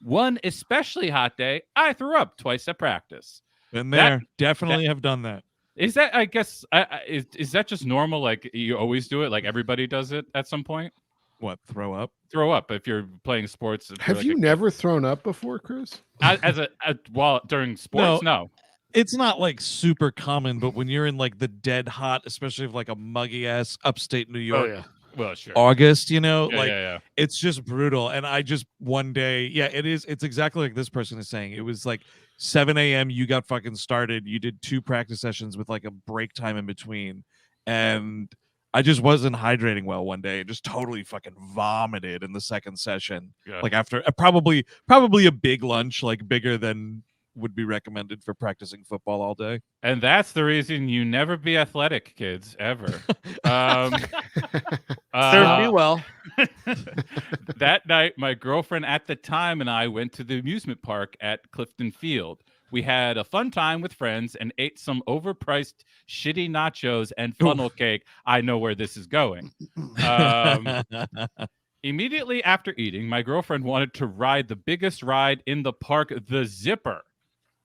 [SPEAKER 4] One especially hot day, I threw up twice at practice.
[SPEAKER 6] Been there. Definitely have done that.
[SPEAKER 4] Is that, I guess, is that just normal? Like, you always do it? Like, everybody does it at some point?
[SPEAKER 6] What, throw up?
[SPEAKER 4] Throw up if you're playing sports.
[SPEAKER 2] Have you never thrown up before, Chris?
[SPEAKER 4] During sports? No.
[SPEAKER 6] It's not like super common, but when you're in like the dead hot, especially if like a muggy ass upstate New York,
[SPEAKER 4] well, sure,
[SPEAKER 6] August, it's just brutal. And I just one day, it's exactly like this person is saying. It was like 7 a.m. You got fucking started. You did 2 practice sessions with like a break time in between, and I just wasn't hydrating well one day and just totally fucking vomited in the second session.
[SPEAKER 4] Yeah.
[SPEAKER 6] Like after probably a big lunch, like bigger than would be recommended for practicing football all day.
[SPEAKER 4] And that's the reason you never be athletic, kids, ever.
[SPEAKER 3] Served me well.
[SPEAKER 4] That night, my girlfriend at the time and I went to the amusement park at Clifton Field. We had a fun time with friends and ate some overpriced shitty nachos and funnel cake. I know where this is going. Immediately after eating, my girlfriend wanted to ride the biggest ride in the park, the Zipper,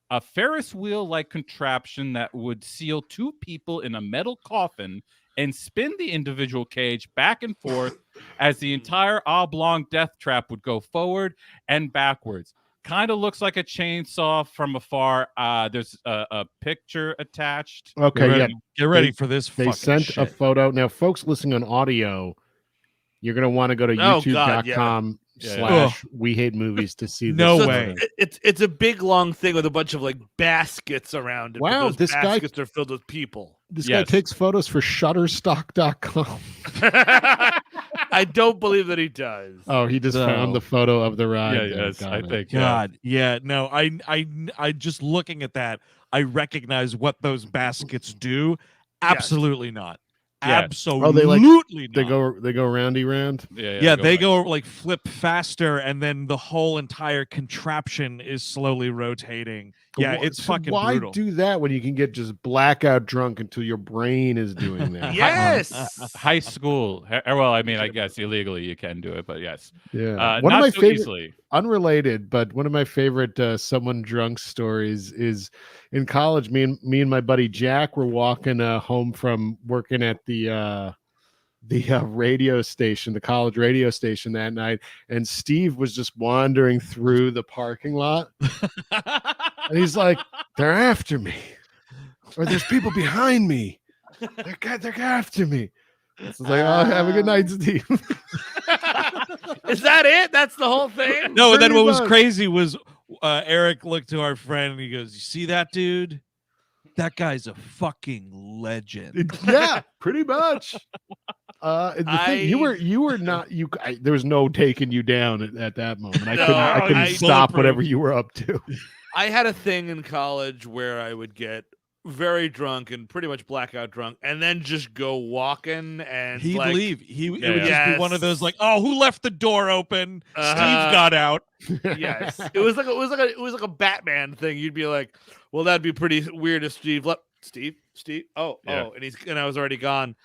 [SPEAKER 4] a Ferris wheel-like contraption that would seal 2 people in a metal coffin and spin the individual cage back and forth as the entire oblong death trap would go forward and backwards. Kind of looks like a chainsaw from afar. There's a picture attached.
[SPEAKER 2] Okay,
[SPEAKER 6] get ready for this.
[SPEAKER 2] They sent a photo. Now, folks listening on audio, you're going to want to go to youtube.com / we hate movies to see this.
[SPEAKER 6] No way.
[SPEAKER 3] It's a big long thing with a bunch of like baskets around it.
[SPEAKER 2] Wow,
[SPEAKER 3] those baskets are filled with people.
[SPEAKER 2] This guy takes photos for shutterstock.com.
[SPEAKER 3] I don't believe that he does.
[SPEAKER 2] Oh, he just found the photo of the ride.
[SPEAKER 4] Yeah, yes, I think.
[SPEAKER 6] God, no, I just looking at that, I recognize what those baskets do. Absolutely not. Absolutely not.
[SPEAKER 2] They go roundy round.
[SPEAKER 6] Yeah, they go like flip faster, and then the whole entire contraption is slowly rotating. Yeah, it's fucking brutal.
[SPEAKER 2] Why do that when you can get just blackout drunk until your brain is doing that?
[SPEAKER 3] Yes.
[SPEAKER 4] High school. Well, I mean, I guess illegally you can do it, but yes.
[SPEAKER 2] Yeah.
[SPEAKER 4] One of my favorite,
[SPEAKER 2] unrelated, but one of my favorite someone drunk stories is in college. Me and my buddy Jack were walking home from working at the radio station, the college radio station that night, and Steve was just wandering through the parking lot. And he's like, they're after me, or there's people behind me. They're after me. It's like, oh, have a good night, Steve.
[SPEAKER 3] Is that it? That's the whole thing?
[SPEAKER 6] No, and then what was crazy was Eric looked to our friend and he goes, "You see that dude? That guy's a fucking legend."
[SPEAKER 2] Yeah, pretty much. You were not there was no taking you down at that moment. I couldn't stop whatever you were up to.
[SPEAKER 3] I had a thing in college where I would get very drunk and pretty much blackout drunk, and then just go walking, and
[SPEAKER 6] he'd leave. It would just be one of those like, "Oh, who left the door open? Steve got out."
[SPEAKER 3] Yes, it was like a Batman thing. You'd be like, "Well, that'd be pretty weird if Steve left." Steve. Oh, and I was already gone.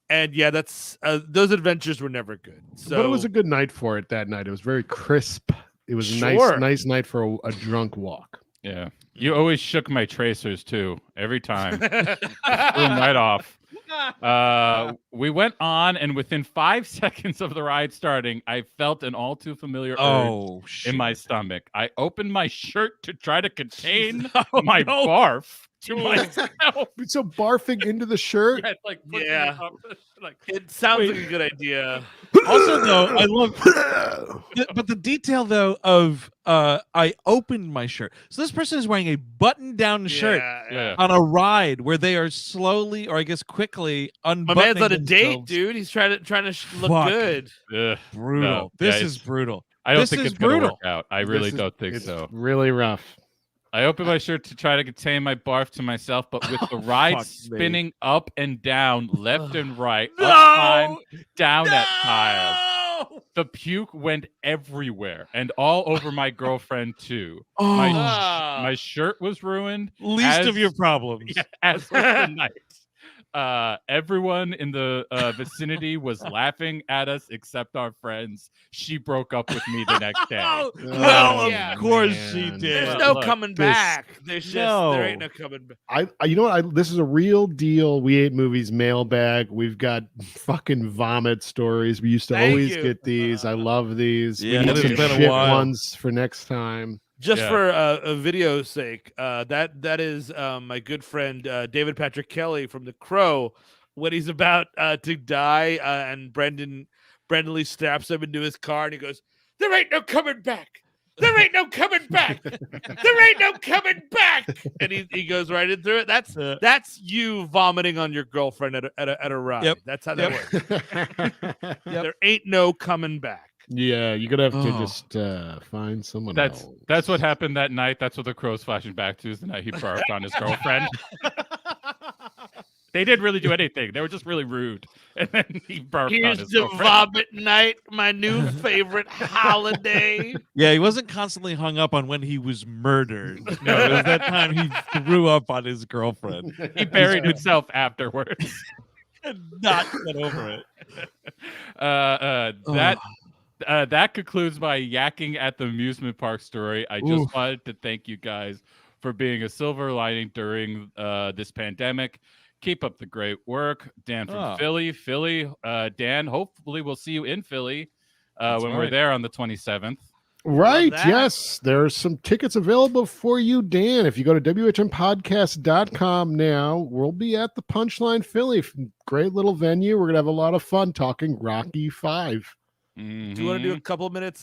[SPEAKER 3] And yeah, that's those adventures were never good. So,
[SPEAKER 2] but it was a good night for it that night. It was very crisp. It was a nice night for a drunk walk.
[SPEAKER 4] Yeah. You always shook my tracers too, every time. Threw them right off. We went on, and within 5 seconds of the ride starting, I felt an all too familiar urge in my stomach. I opened my shirt to try to contain my barf. to myself.
[SPEAKER 2] So barfing into the shirt.
[SPEAKER 4] Yeah, like pushing
[SPEAKER 3] Yeah.
[SPEAKER 4] it up, like
[SPEAKER 3] It sounds like a good idea.
[SPEAKER 6] Also, though, I love, but the detail though of I opened my shirt. So this person is wearing a button-down shirt
[SPEAKER 4] yeah.
[SPEAKER 6] on a ride where they are slowly, or I guess quickly,
[SPEAKER 3] My
[SPEAKER 6] unbuttoning
[SPEAKER 3] man's on a date,
[SPEAKER 6] themselves.
[SPEAKER 3] dude. He's trying to look
[SPEAKER 6] Fuck.
[SPEAKER 3] good.
[SPEAKER 4] Ugh,
[SPEAKER 6] Brutal.
[SPEAKER 4] no.
[SPEAKER 6] This
[SPEAKER 4] Yeah,
[SPEAKER 6] is brutal.
[SPEAKER 4] I don't
[SPEAKER 6] This
[SPEAKER 4] think
[SPEAKER 6] is
[SPEAKER 4] it's gonna
[SPEAKER 6] brutal.
[SPEAKER 4] work out. I really don't think
[SPEAKER 2] It's
[SPEAKER 4] so.
[SPEAKER 2] really rough.
[SPEAKER 4] I opened my shirt to try to contain my barf to myself, but with the ride
[SPEAKER 2] Fuck me.
[SPEAKER 4] spinning up and down, left and right,
[SPEAKER 6] No!
[SPEAKER 4] up time, down at time, the puke went everywhere and all over my girlfriend too.
[SPEAKER 6] Oh,
[SPEAKER 4] My shirt was ruined.
[SPEAKER 6] least
[SPEAKER 4] as-
[SPEAKER 6] of your problems.
[SPEAKER 4] Yeah, as was the night. Everyone in the vicinity was laughing at us except our friends. She broke up with me the next day.
[SPEAKER 6] Well,
[SPEAKER 3] yeah.
[SPEAKER 6] of course she
[SPEAKER 2] man.
[SPEAKER 6] did.
[SPEAKER 3] There's
[SPEAKER 4] Well,
[SPEAKER 3] no
[SPEAKER 4] look,
[SPEAKER 3] coming
[SPEAKER 2] this-
[SPEAKER 3] back. There's just there ain't
[SPEAKER 6] No.
[SPEAKER 3] no coming back.
[SPEAKER 2] You know what? This is a real deal. We Ate Movies mailbag. We've got fucking vomit stories. We used to
[SPEAKER 3] Thank
[SPEAKER 2] always
[SPEAKER 3] you.
[SPEAKER 2] get these. I love these.
[SPEAKER 6] Yeah,
[SPEAKER 2] we need
[SPEAKER 6] it has
[SPEAKER 2] some
[SPEAKER 6] been a
[SPEAKER 2] shit
[SPEAKER 6] while.
[SPEAKER 2] ones for next time.
[SPEAKER 3] Just
[SPEAKER 4] Yeah.
[SPEAKER 3] for a video's sake, that is my good friend David Patrick Kelly from The Crow. When he's about to die, and Brendan Lee straps him into his car, and he goes, "There ain't no coming back. There ain't no coming back. There ain't no coming back." And he goes right in through it. That's you vomiting on your girlfriend at a ride.
[SPEAKER 6] Yep.
[SPEAKER 3] That's how that works. There ain't no coming back.
[SPEAKER 2] Yeah, you're gonna have to
[SPEAKER 6] Oh.
[SPEAKER 2] just find someone
[SPEAKER 4] That's
[SPEAKER 2] else.
[SPEAKER 4] that's what happened that night. That's what the crow's flashing back to is the night he barfed on his girlfriend. They didn't really do anything. They were just really rude. And then he barfed on
[SPEAKER 3] Here's
[SPEAKER 4] his
[SPEAKER 3] the
[SPEAKER 4] girlfriend.
[SPEAKER 3] vomit night, my new favorite holiday.
[SPEAKER 6] Yeah, he wasn't constantly hung up on when he was murdered. No, it was that time he threw up on his girlfriend.
[SPEAKER 4] He buried himself afterwards.
[SPEAKER 6] And not get over it.
[SPEAKER 4] That concludes my yakking at the amusement park story. I just
[SPEAKER 2] Oof.
[SPEAKER 4] wanted to thank you guys for being a silver lining during this pandemic. Keep up the great work. Dan from Philly. Dan, hopefully we'll see you in Philly when we're
[SPEAKER 6] right.
[SPEAKER 4] there on the 27th.
[SPEAKER 2] Right.
[SPEAKER 3] that.
[SPEAKER 2] Yes. There's some tickets available for you, Dan. If you go to WHMpodcast.com now, we'll be at the Punchline Philly. Great little venue. We're going to have a lot of fun talking Rocky 5.
[SPEAKER 3] Do you want to do a couple minutes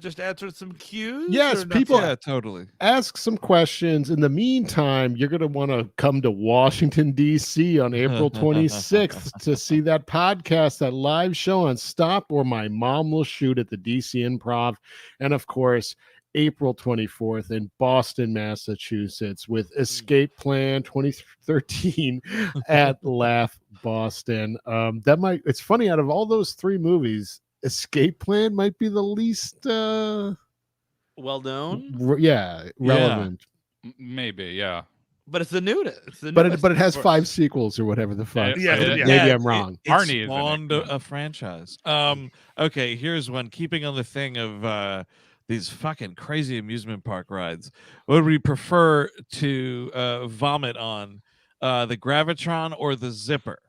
[SPEAKER 3] just answer some cues?
[SPEAKER 2] Yes,
[SPEAKER 3] or not
[SPEAKER 2] people-
[SPEAKER 3] so?
[SPEAKER 6] Yeah, totally.
[SPEAKER 2] Ask some questions. In the meantime, you're going to want to come to Washington, D.C. on April 26th to see that podcast, that live show on Stop, or My Mom Will Shoot at the D.C. Improv. And of course, April 24th in Boston, Massachusetts with Escape Plan 2013 at Laugh Boston. It's funny, out of all those three movies, Escape Plan might be the least
[SPEAKER 3] Well known,
[SPEAKER 2] relevant.
[SPEAKER 4] Maybe, yeah.
[SPEAKER 3] but it's the newest.
[SPEAKER 2] But it has 5 sequels or whatever the fuck.
[SPEAKER 3] Yeah, yeah.
[SPEAKER 2] Maybe I'm wrong.
[SPEAKER 6] It
[SPEAKER 4] Arnie is in it.
[SPEAKER 6] spawned a franchise. Okay, here's one. Keeping on the thing of these fucking crazy amusement park rides, would we prefer to vomit on the Gravitron or the Zipper?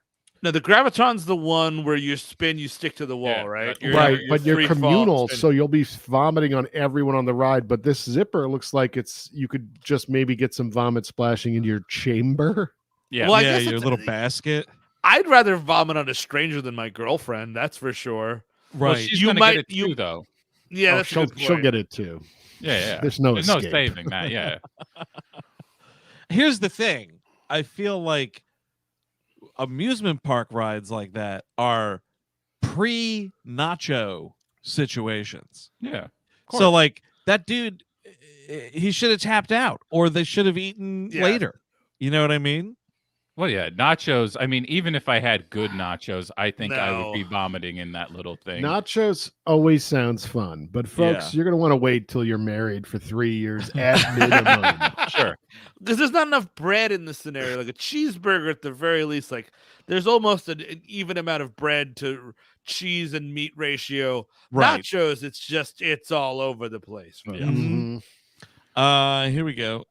[SPEAKER 3] No, the Gravitron's the one where you spin, you stick to the wall,
[SPEAKER 4] Yeah,
[SPEAKER 3] right?
[SPEAKER 4] right,
[SPEAKER 2] But you're
[SPEAKER 3] free fall
[SPEAKER 2] communal,
[SPEAKER 3] spin.
[SPEAKER 2] so you'll be vomiting on everyone on the ride. But this Zipper looks like you could just maybe get some vomit splashing in your chamber.
[SPEAKER 4] Yeah.
[SPEAKER 3] Well, I
[SPEAKER 6] yeah,
[SPEAKER 3] guess
[SPEAKER 6] your
[SPEAKER 3] it's-
[SPEAKER 6] little basket.
[SPEAKER 3] I'd rather vomit on a stranger than my girlfriend. That's for sure.
[SPEAKER 4] Well,
[SPEAKER 6] Right.
[SPEAKER 4] she's
[SPEAKER 3] You
[SPEAKER 4] gonna
[SPEAKER 3] might-
[SPEAKER 4] get it too,
[SPEAKER 3] you-
[SPEAKER 4] though.
[SPEAKER 3] Yeah,
[SPEAKER 2] Oh,
[SPEAKER 3] that's a
[SPEAKER 2] she'll
[SPEAKER 3] good
[SPEAKER 2] she'll
[SPEAKER 3] point.
[SPEAKER 2] get it too.
[SPEAKER 4] Yeah.
[SPEAKER 2] There's no
[SPEAKER 4] There's no
[SPEAKER 2] escape.
[SPEAKER 4] saving that. Yeah.
[SPEAKER 6] Here's the thing. I feel like amusement park rides like that are pre-nacho situations.
[SPEAKER 4] Yeah.
[SPEAKER 6] So like that dude, he should have tapped out, or they should have eaten
[SPEAKER 3] Yeah.
[SPEAKER 6] later. You know what I mean?
[SPEAKER 4] Well, yeah, nachos. I mean, even if I had good nachos, I think I would be
[SPEAKER 3] No.
[SPEAKER 4] vomiting in that little thing.
[SPEAKER 2] Nachos always sounds fun, but folks,
[SPEAKER 6] Yeah.
[SPEAKER 2] you're gonna want to wait till you're married for 3 years at minimum.
[SPEAKER 4] Sure.
[SPEAKER 3] Because there's not enough bread in the scenario. Like a cheeseburger, at the very least, like there's almost an even amount of bread to cheese and meat ratio.
[SPEAKER 6] Right.
[SPEAKER 3] Nachos, it's all over the place. Folks.
[SPEAKER 4] Yeah.
[SPEAKER 2] Mhm.
[SPEAKER 6] Here we go.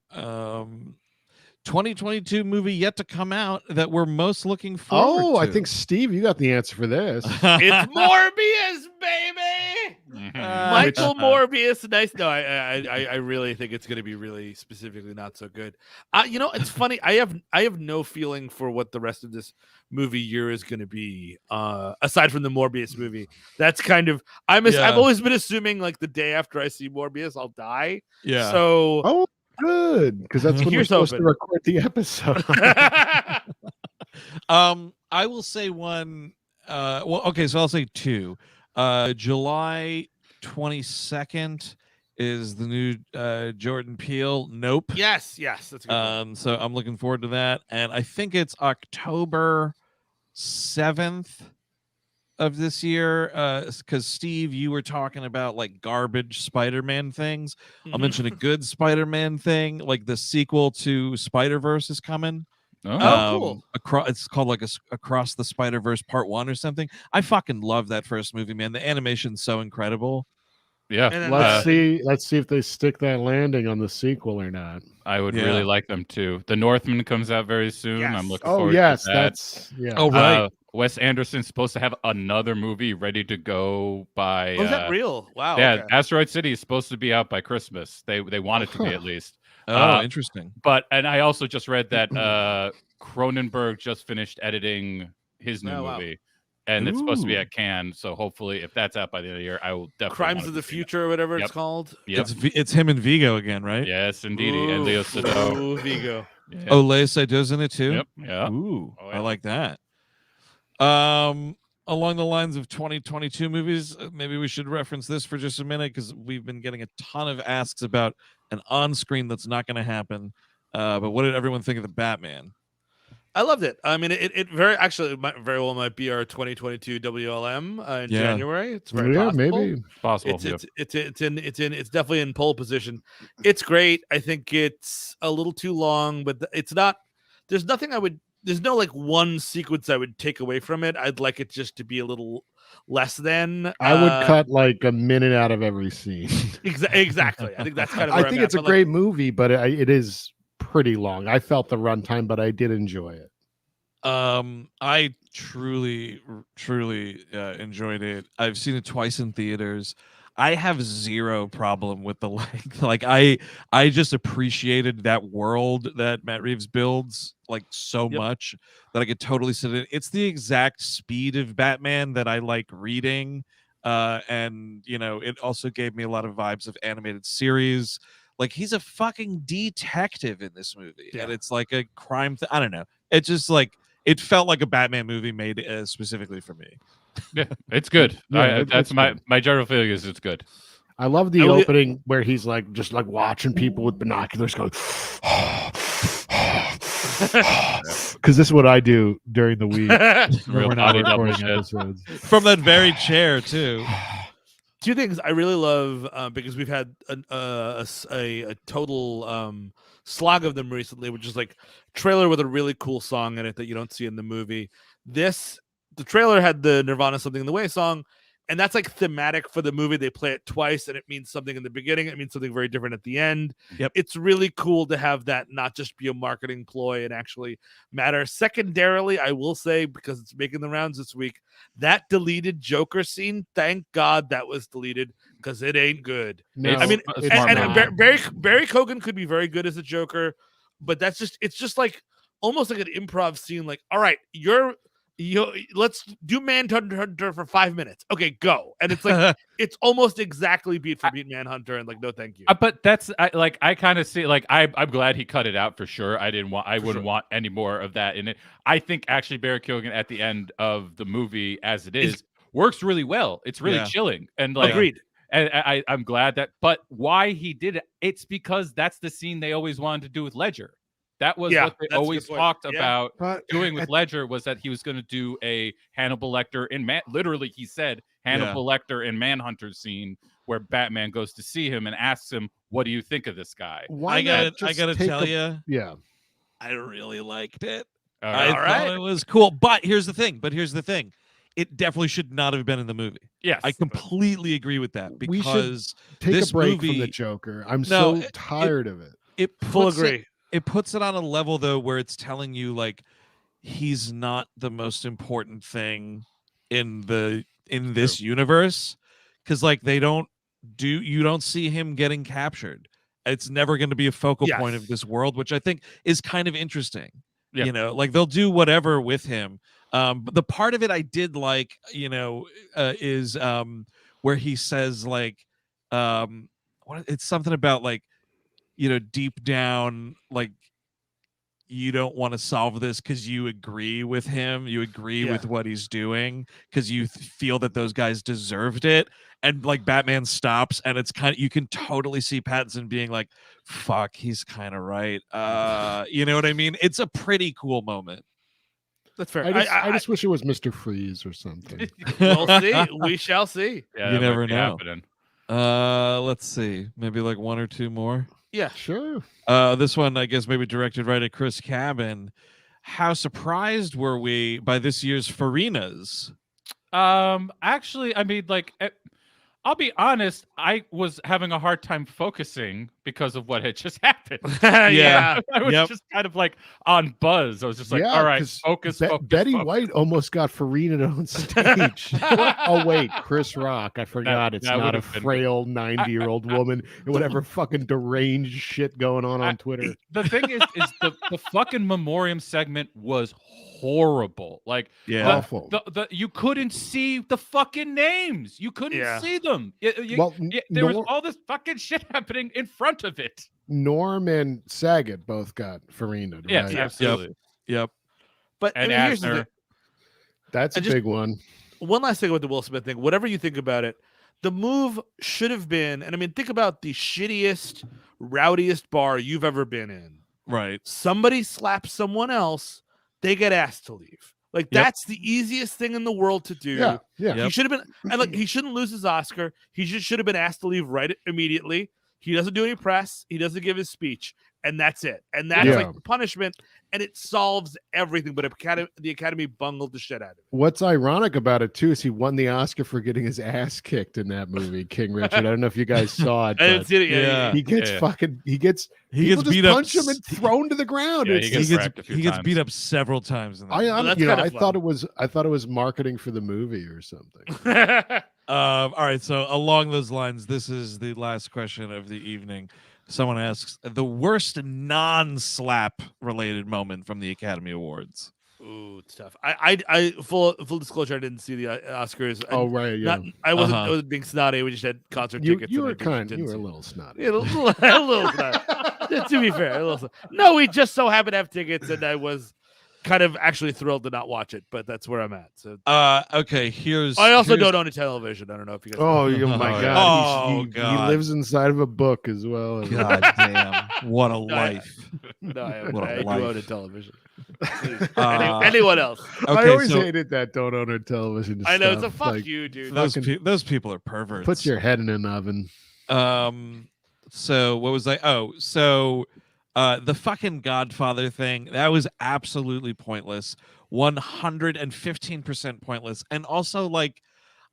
[SPEAKER 6] 2022 movie yet to come out that we're most looking forward
[SPEAKER 2] Oh,
[SPEAKER 6] to.
[SPEAKER 2] I think Steve, you got the answer for this.
[SPEAKER 3] It's Morbius, baby. Michael Morbius, nice. No, I really think it's going to be really specifically not so good. It's funny. I have no feeling for what the rest of this movie year is going to be. Aside from the Morbius movie, that's kind of I've always been assuming like the day after I see Morbius, I'll die.
[SPEAKER 6] Yeah.
[SPEAKER 3] So
[SPEAKER 2] good, because that's when we're supposed to record the episode.
[SPEAKER 6] I will say one. Well, okay, so I'll say two. July 22nd is the new Jordan Peele Nope.
[SPEAKER 3] Yes, that's a good one.
[SPEAKER 6] So I'm looking forward to that, and I think it's October 7th of this year, because Steve, you were talking about like garbage Spider-Man things. I'll mention a good Spider-Man thing, like the sequel to Spider-Verse is coming.
[SPEAKER 3] Cool.
[SPEAKER 6] It's called like Across the Spider-Verse Part 1 or something. I fucking love that first movie, man. The animation's so incredible.
[SPEAKER 4] Yeah.
[SPEAKER 3] Then,
[SPEAKER 2] let's see if they stick that landing on the sequel or not.
[SPEAKER 4] I would really like them too. The Northman comes out very soon.
[SPEAKER 3] Yes.
[SPEAKER 4] I'm looking forward to that.
[SPEAKER 6] Oh, right.
[SPEAKER 4] Wes Anderson's supposed to have another movie ready to go by.
[SPEAKER 3] Oh, is that real? Wow.
[SPEAKER 4] Yeah,
[SPEAKER 3] okay.
[SPEAKER 4] Asteroid City is supposed to be out by Christmas. They want it to be at least.
[SPEAKER 6] Oh, interesting.
[SPEAKER 4] And I also just read that Cronenberg just finished editing his new movie, and it's supposed to be at Cannes. So hopefully, if that's out by the end of the year, I will definitely.
[SPEAKER 3] Crimes of the Future, or whatever it's called.
[SPEAKER 4] Yep.
[SPEAKER 6] It's him and Vigo again, right?
[SPEAKER 4] Yes, indeed, and Leo Sado.
[SPEAKER 3] Ooh, Vigo.
[SPEAKER 4] Yeah.
[SPEAKER 6] Oh, Leo Sado's in it too.
[SPEAKER 4] Yep. Yeah.
[SPEAKER 6] Ooh,
[SPEAKER 4] Oh, yeah.
[SPEAKER 6] I like that. Along the lines of 2022 movies, maybe we should reference this for just a minute because we've been getting a ton of asks about an on-screen that's not going to happen. But what did everyone think of the Batman?
[SPEAKER 3] I loved it. I mean, it very well might be our 2022 WLM in January. It's very possible.
[SPEAKER 2] Maybe
[SPEAKER 4] possible.
[SPEAKER 3] It's definitely in pole position. It's great. I think it's a little too long, but it's not. There's no like one sequence I would take away from it. I'd like it just to be a little less than.
[SPEAKER 2] I would cut like a minute out of every scene.
[SPEAKER 3] Exactly. I think that's kind of.
[SPEAKER 2] I think it's a great movie, but it is pretty long. I felt the runtime, but I did enjoy it.
[SPEAKER 6] I truly enjoyed it. I've seen it twice in theaters. I have zero problem with the length. Like I just appreciated that world that Matt Reeves builds like so much that I could totally sit in. It's the exact speed of Batman that I like reading. And it also gave me a lot of vibes of animated series. Like he's a fucking detective in this movie, and it's like a crime. I don't know. It's just like it felt like a Batman movie made specifically for me.
[SPEAKER 4] Yeah, it's good.
[SPEAKER 2] Yeah,
[SPEAKER 4] that's my general feeling is it's good.
[SPEAKER 2] I love the opening where he's like just like watching people with binoculars going. Because this is what I do during the week.
[SPEAKER 4] Real
[SPEAKER 2] we're not
[SPEAKER 4] body double
[SPEAKER 2] recording
[SPEAKER 4] shit.
[SPEAKER 2] episodes.
[SPEAKER 6] From that very chair too.
[SPEAKER 3] Two things I really love because we've had a total slog of them recently, which is like trailer with a really cool song in it that you don't see in the movie. The trailer had the Nirvana Something in the Way song, and that's like thematic for the movie. They play it twice, and it means something in the beginning. It means something very different at the end.
[SPEAKER 6] Yep.
[SPEAKER 3] It's really cool to have that not just be a marketing ploy and actually matter. Secondarily, I will say, because it's making the rounds this week, that deleted Joker scene, thank God that was deleted because it ain't good.
[SPEAKER 2] No,
[SPEAKER 3] I mean,
[SPEAKER 2] it's
[SPEAKER 3] and
[SPEAKER 2] not.
[SPEAKER 3] Barry Keoghan could be very good as a Joker, but it's just like almost like an improv scene. Like, all right, let's do Manhunter for 5 minutes. Okay, go. And it's like it's almost exactly beat for beat Manhunter, and like no, thank you.
[SPEAKER 4] But I kind of see like I'm glad he cut it out for sure. I wouldn't want any more of that in it. I think actually Barry Keoghan at the end of the movie as it is works really well. It's really chilling and like
[SPEAKER 3] agreed.
[SPEAKER 4] And I'm glad that. But why he did it? It's because that's the scene they always wanted to do with Ledger. That was what they always talked about doing with Ledger, was that he was going to do a Hannibal Lecter literally he said Hannibal Lecter in Manhunter scene where Batman goes to see him and asks him, "What do you think of this guy?"
[SPEAKER 6] I gotta tell you,
[SPEAKER 2] I
[SPEAKER 6] really liked it.
[SPEAKER 4] I
[SPEAKER 6] thought it was cool. But here's the thing. It definitely should not have been in the movie.
[SPEAKER 4] Yes,
[SPEAKER 6] I completely agree with that, because
[SPEAKER 2] we should take a break from the Joker. I'm so tired of it.
[SPEAKER 3] Full agree.
[SPEAKER 6] It puts it on a level though where it's telling you like he's not the most important thing in this universe, because like you don't see him getting captured. It's never going to be a focal point of this world, which I think is kind of interesting.
[SPEAKER 4] Yeah.
[SPEAKER 6] You know, like they'll do whatever with him. But the part of it I did like, is where he says like, it's something about like, deep down, like you don't want to solve this because you agree with him, you agree with what he's doing because you feel that those guys deserved it. And like Batman stops, and it's kind of, you can totally see Pattinson being like, fuck, he's kind of right. You know what I mean? It's a pretty cool moment.
[SPEAKER 3] That's fair.
[SPEAKER 2] I just wish it was Mr. Freeze or something.
[SPEAKER 3] We'll see. We shall see.
[SPEAKER 4] Yeah,
[SPEAKER 6] you never know.
[SPEAKER 4] Happening.
[SPEAKER 6] Let's see, maybe like one or two more.
[SPEAKER 3] Yeah,
[SPEAKER 2] sure.
[SPEAKER 6] This one, I guess, maybe directed right at Chris Cabin. How surprised were we by this year's Farinas?
[SPEAKER 4] Actually, I mean, like, I'll be honest, I was having a hard time focusing because of what had just happened.
[SPEAKER 3] Yeah.
[SPEAKER 4] I was just kind of like on buzz. I was just like, all right, focus.
[SPEAKER 2] Betty
[SPEAKER 4] focus.
[SPEAKER 2] White almost got Farina on stage. Oh, wait, Chris Rock. I forgot it's not a frail 90-year-old woman and whatever fucking deranged shit going on Twitter.
[SPEAKER 4] The thing is the fucking memoriam segment was horrible. Like,
[SPEAKER 2] awful.
[SPEAKER 4] You couldn't see the fucking names. You couldn't see them. There was all this fucking shit happening in front of it.
[SPEAKER 2] Norm and Saget both got Farina. Right?
[SPEAKER 4] Yes, absolutely.
[SPEAKER 6] Yep.
[SPEAKER 3] But
[SPEAKER 4] and
[SPEAKER 3] here's the thing.
[SPEAKER 2] That's a big one.
[SPEAKER 3] One last thing about the Will Smith thing. Whatever you think about it, the move should have been, and I mean, think about the shittiest, rowdiest bar you've ever been in.
[SPEAKER 6] Right.
[SPEAKER 3] Somebody slaps someone else, they get asked to leave. Like that's the easiest thing in the world to do.
[SPEAKER 2] Yeah.
[SPEAKER 3] He should have been, and like he shouldn't lose his Oscar. He just should have been asked to leave right immediately. He doesn't do any press. He doesn't give his speech, and that's it. And that's like the punishment, and it solves everything. But the Academy bungled the shit out of it.
[SPEAKER 2] What's ironic about it too is he won the Oscar for getting his ass kicked in that movie, King Richard. I don't know if you guys saw it.
[SPEAKER 3] I didn't see it.
[SPEAKER 2] He gets fucking. He gets beat up, punch him and thrown to the ground.
[SPEAKER 4] Yeah, he gets
[SPEAKER 6] beat up several times. In that
[SPEAKER 2] I thought it was marketing for the movie or something.
[SPEAKER 6] All right, so along those lines, this is the last question of the evening. Someone asks the worst non-slap related moment from the Academy Awards.
[SPEAKER 3] Ooh, it's tough. I full disclosure, I didn't see the Oscars.
[SPEAKER 2] Oh right, yeah.
[SPEAKER 3] I wasn't being snotty. We just had concert tickets.
[SPEAKER 2] You were a little snotty.
[SPEAKER 3] Yeah, a little snotty. To be fair, no, we just so happened to have tickets, and I was kind of actually thrilled to not watch it, but that's where I'm at. So
[SPEAKER 6] okay,
[SPEAKER 3] I also don't own a television. I don't know if you guys
[SPEAKER 2] my god. He lives inside of a book as well.
[SPEAKER 6] God damn. What a life.
[SPEAKER 3] I do own a television.
[SPEAKER 6] Anyone
[SPEAKER 3] else?
[SPEAKER 6] Okay,
[SPEAKER 2] I always hated that don't own a television.
[SPEAKER 3] I know,
[SPEAKER 2] stuff.
[SPEAKER 3] it's a fuck you, dude.
[SPEAKER 6] Those people are perverts.
[SPEAKER 2] Put your head in an oven.
[SPEAKER 6] So what was the fucking Godfather thing, that was absolutely pointless. 115% pointless. And also, like,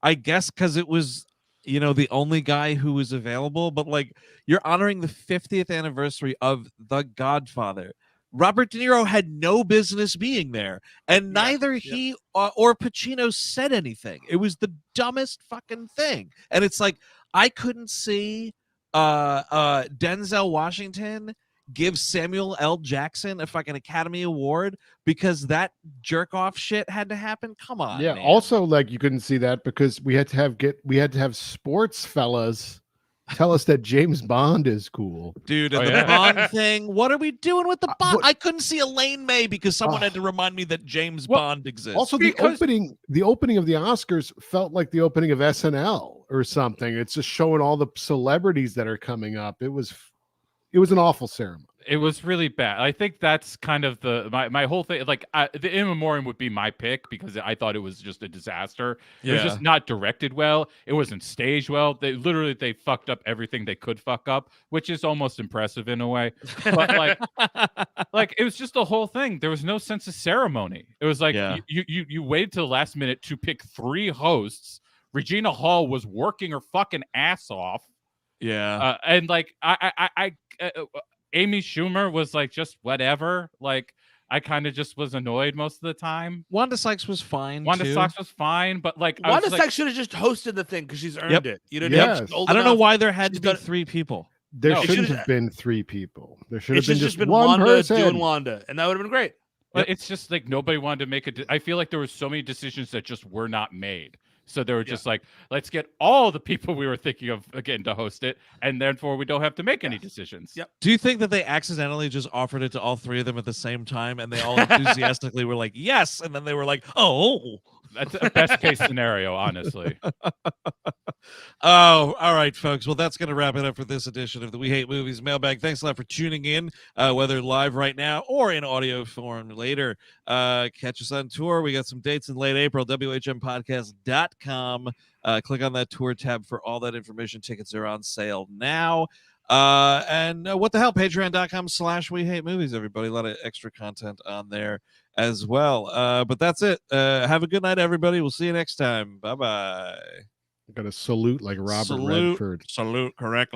[SPEAKER 6] I guess because it was, the only guy who was available, but like, you're honoring the 50th anniversary of The Godfather. Robert De Niro had no business being there, and neither he or Pacino said anything. It was the dumbest fucking thing. And it's like, I couldn't see Denzel Washington give Samuel L. Jackson a fucking Academy Award because that jerk off shit had to happen. Come on.
[SPEAKER 2] Yeah.
[SPEAKER 6] Man.
[SPEAKER 2] Also, like, you couldn't see that because we had to have sports fellas tell us that James Bond is cool,
[SPEAKER 6] dude. And the Bond thing. What are we doing with the Bond? I couldn't see Elaine May because someone had to remind me that James Bond exists.
[SPEAKER 2] Also, the opening of the Oscars felt like the opening of SNL or something. It's just showing all the celebrities that are coming up. It was an awful ceremony.
[SPEAKER 4] It was really bad. I think that's kind of my whole thing. Like, the In Memoriam would be my pick because I thought it was just a disaster. It was just not directed well. It wasn't staged well. They fucked up everything they could fuck up, which is almost impressive in a way. But like it was just the whole thing. There was no sense of ceremony. It was like you waited till the last minute to pick 3 hosts. Regina Hall was working her fucking ass off.
[SPEAKER 6] Yeah.
[SPEAKER 4] And like I Amy Schumer was like just whatever. Like I kind of just was annoyed most of the time.
[SPEAKER 6] Wanda Sykes was fine.
[SPEAKER 4] Wanda Sykes was fine, but like
[SPEAKER 3] Wanda Sykes should have just hosted the thing because she's earned it. You know,
[SPEAKER 2] Yes.
[SPEAKER 6] I don't know why there had to be 3 people.
[SPEAKER 2] There
[SPEAKER 3] No,
[SPEAKER 2] shouldn't have been 3 people. There should
[SPEAKER 3] It
[SPEAKER 2] have been
[SPEAKER 3] should
[SPEAKER 2] just
[SPEAKER 3] been
[SPEAKER 2] one
[SPEAKER 3] Wanda
[SPEAKER 2] person.
[SPEAKER 3] doing Wanda, and that would have been great.
[SPEAKER 4] But it's just like nobody wanted to make I feel like there were so many decisions that just were not made. So they were just like, let's get all the people we were thinking of again to host it, and therefore we don't have to make any decisions.
[SPEAKER 3] Yep.
[SPEAKER 6] Do you think that they accidentally just offered it to all 3 of them at the same time, and they all enthusiastically were like, yes, and then they were like, oh.
[SPEAKER 4] That's a best case scenario, honestly.
[SPEAKER 6] Oh, all right, folks. Well, that's going to wrap it up for this edition of the We Hate Movies Mailbag. Thanks a lot for tuning in, whether live right now or in audio form later. Catch us on tour. We got some dates in late April, WHMpodcast.com. Click on that tour tab for all that information. Tickets are on sale now. And what the hell, patreon.com/We Hate Movies, everybody. A lot of extra content on there as well. But that's it. Have a good night, everybody. We'll see you next time. Bye-bye.
[SPEAKER 2] Got to salute like Robert Redford.
[SPEAKER 6] Salute correctly.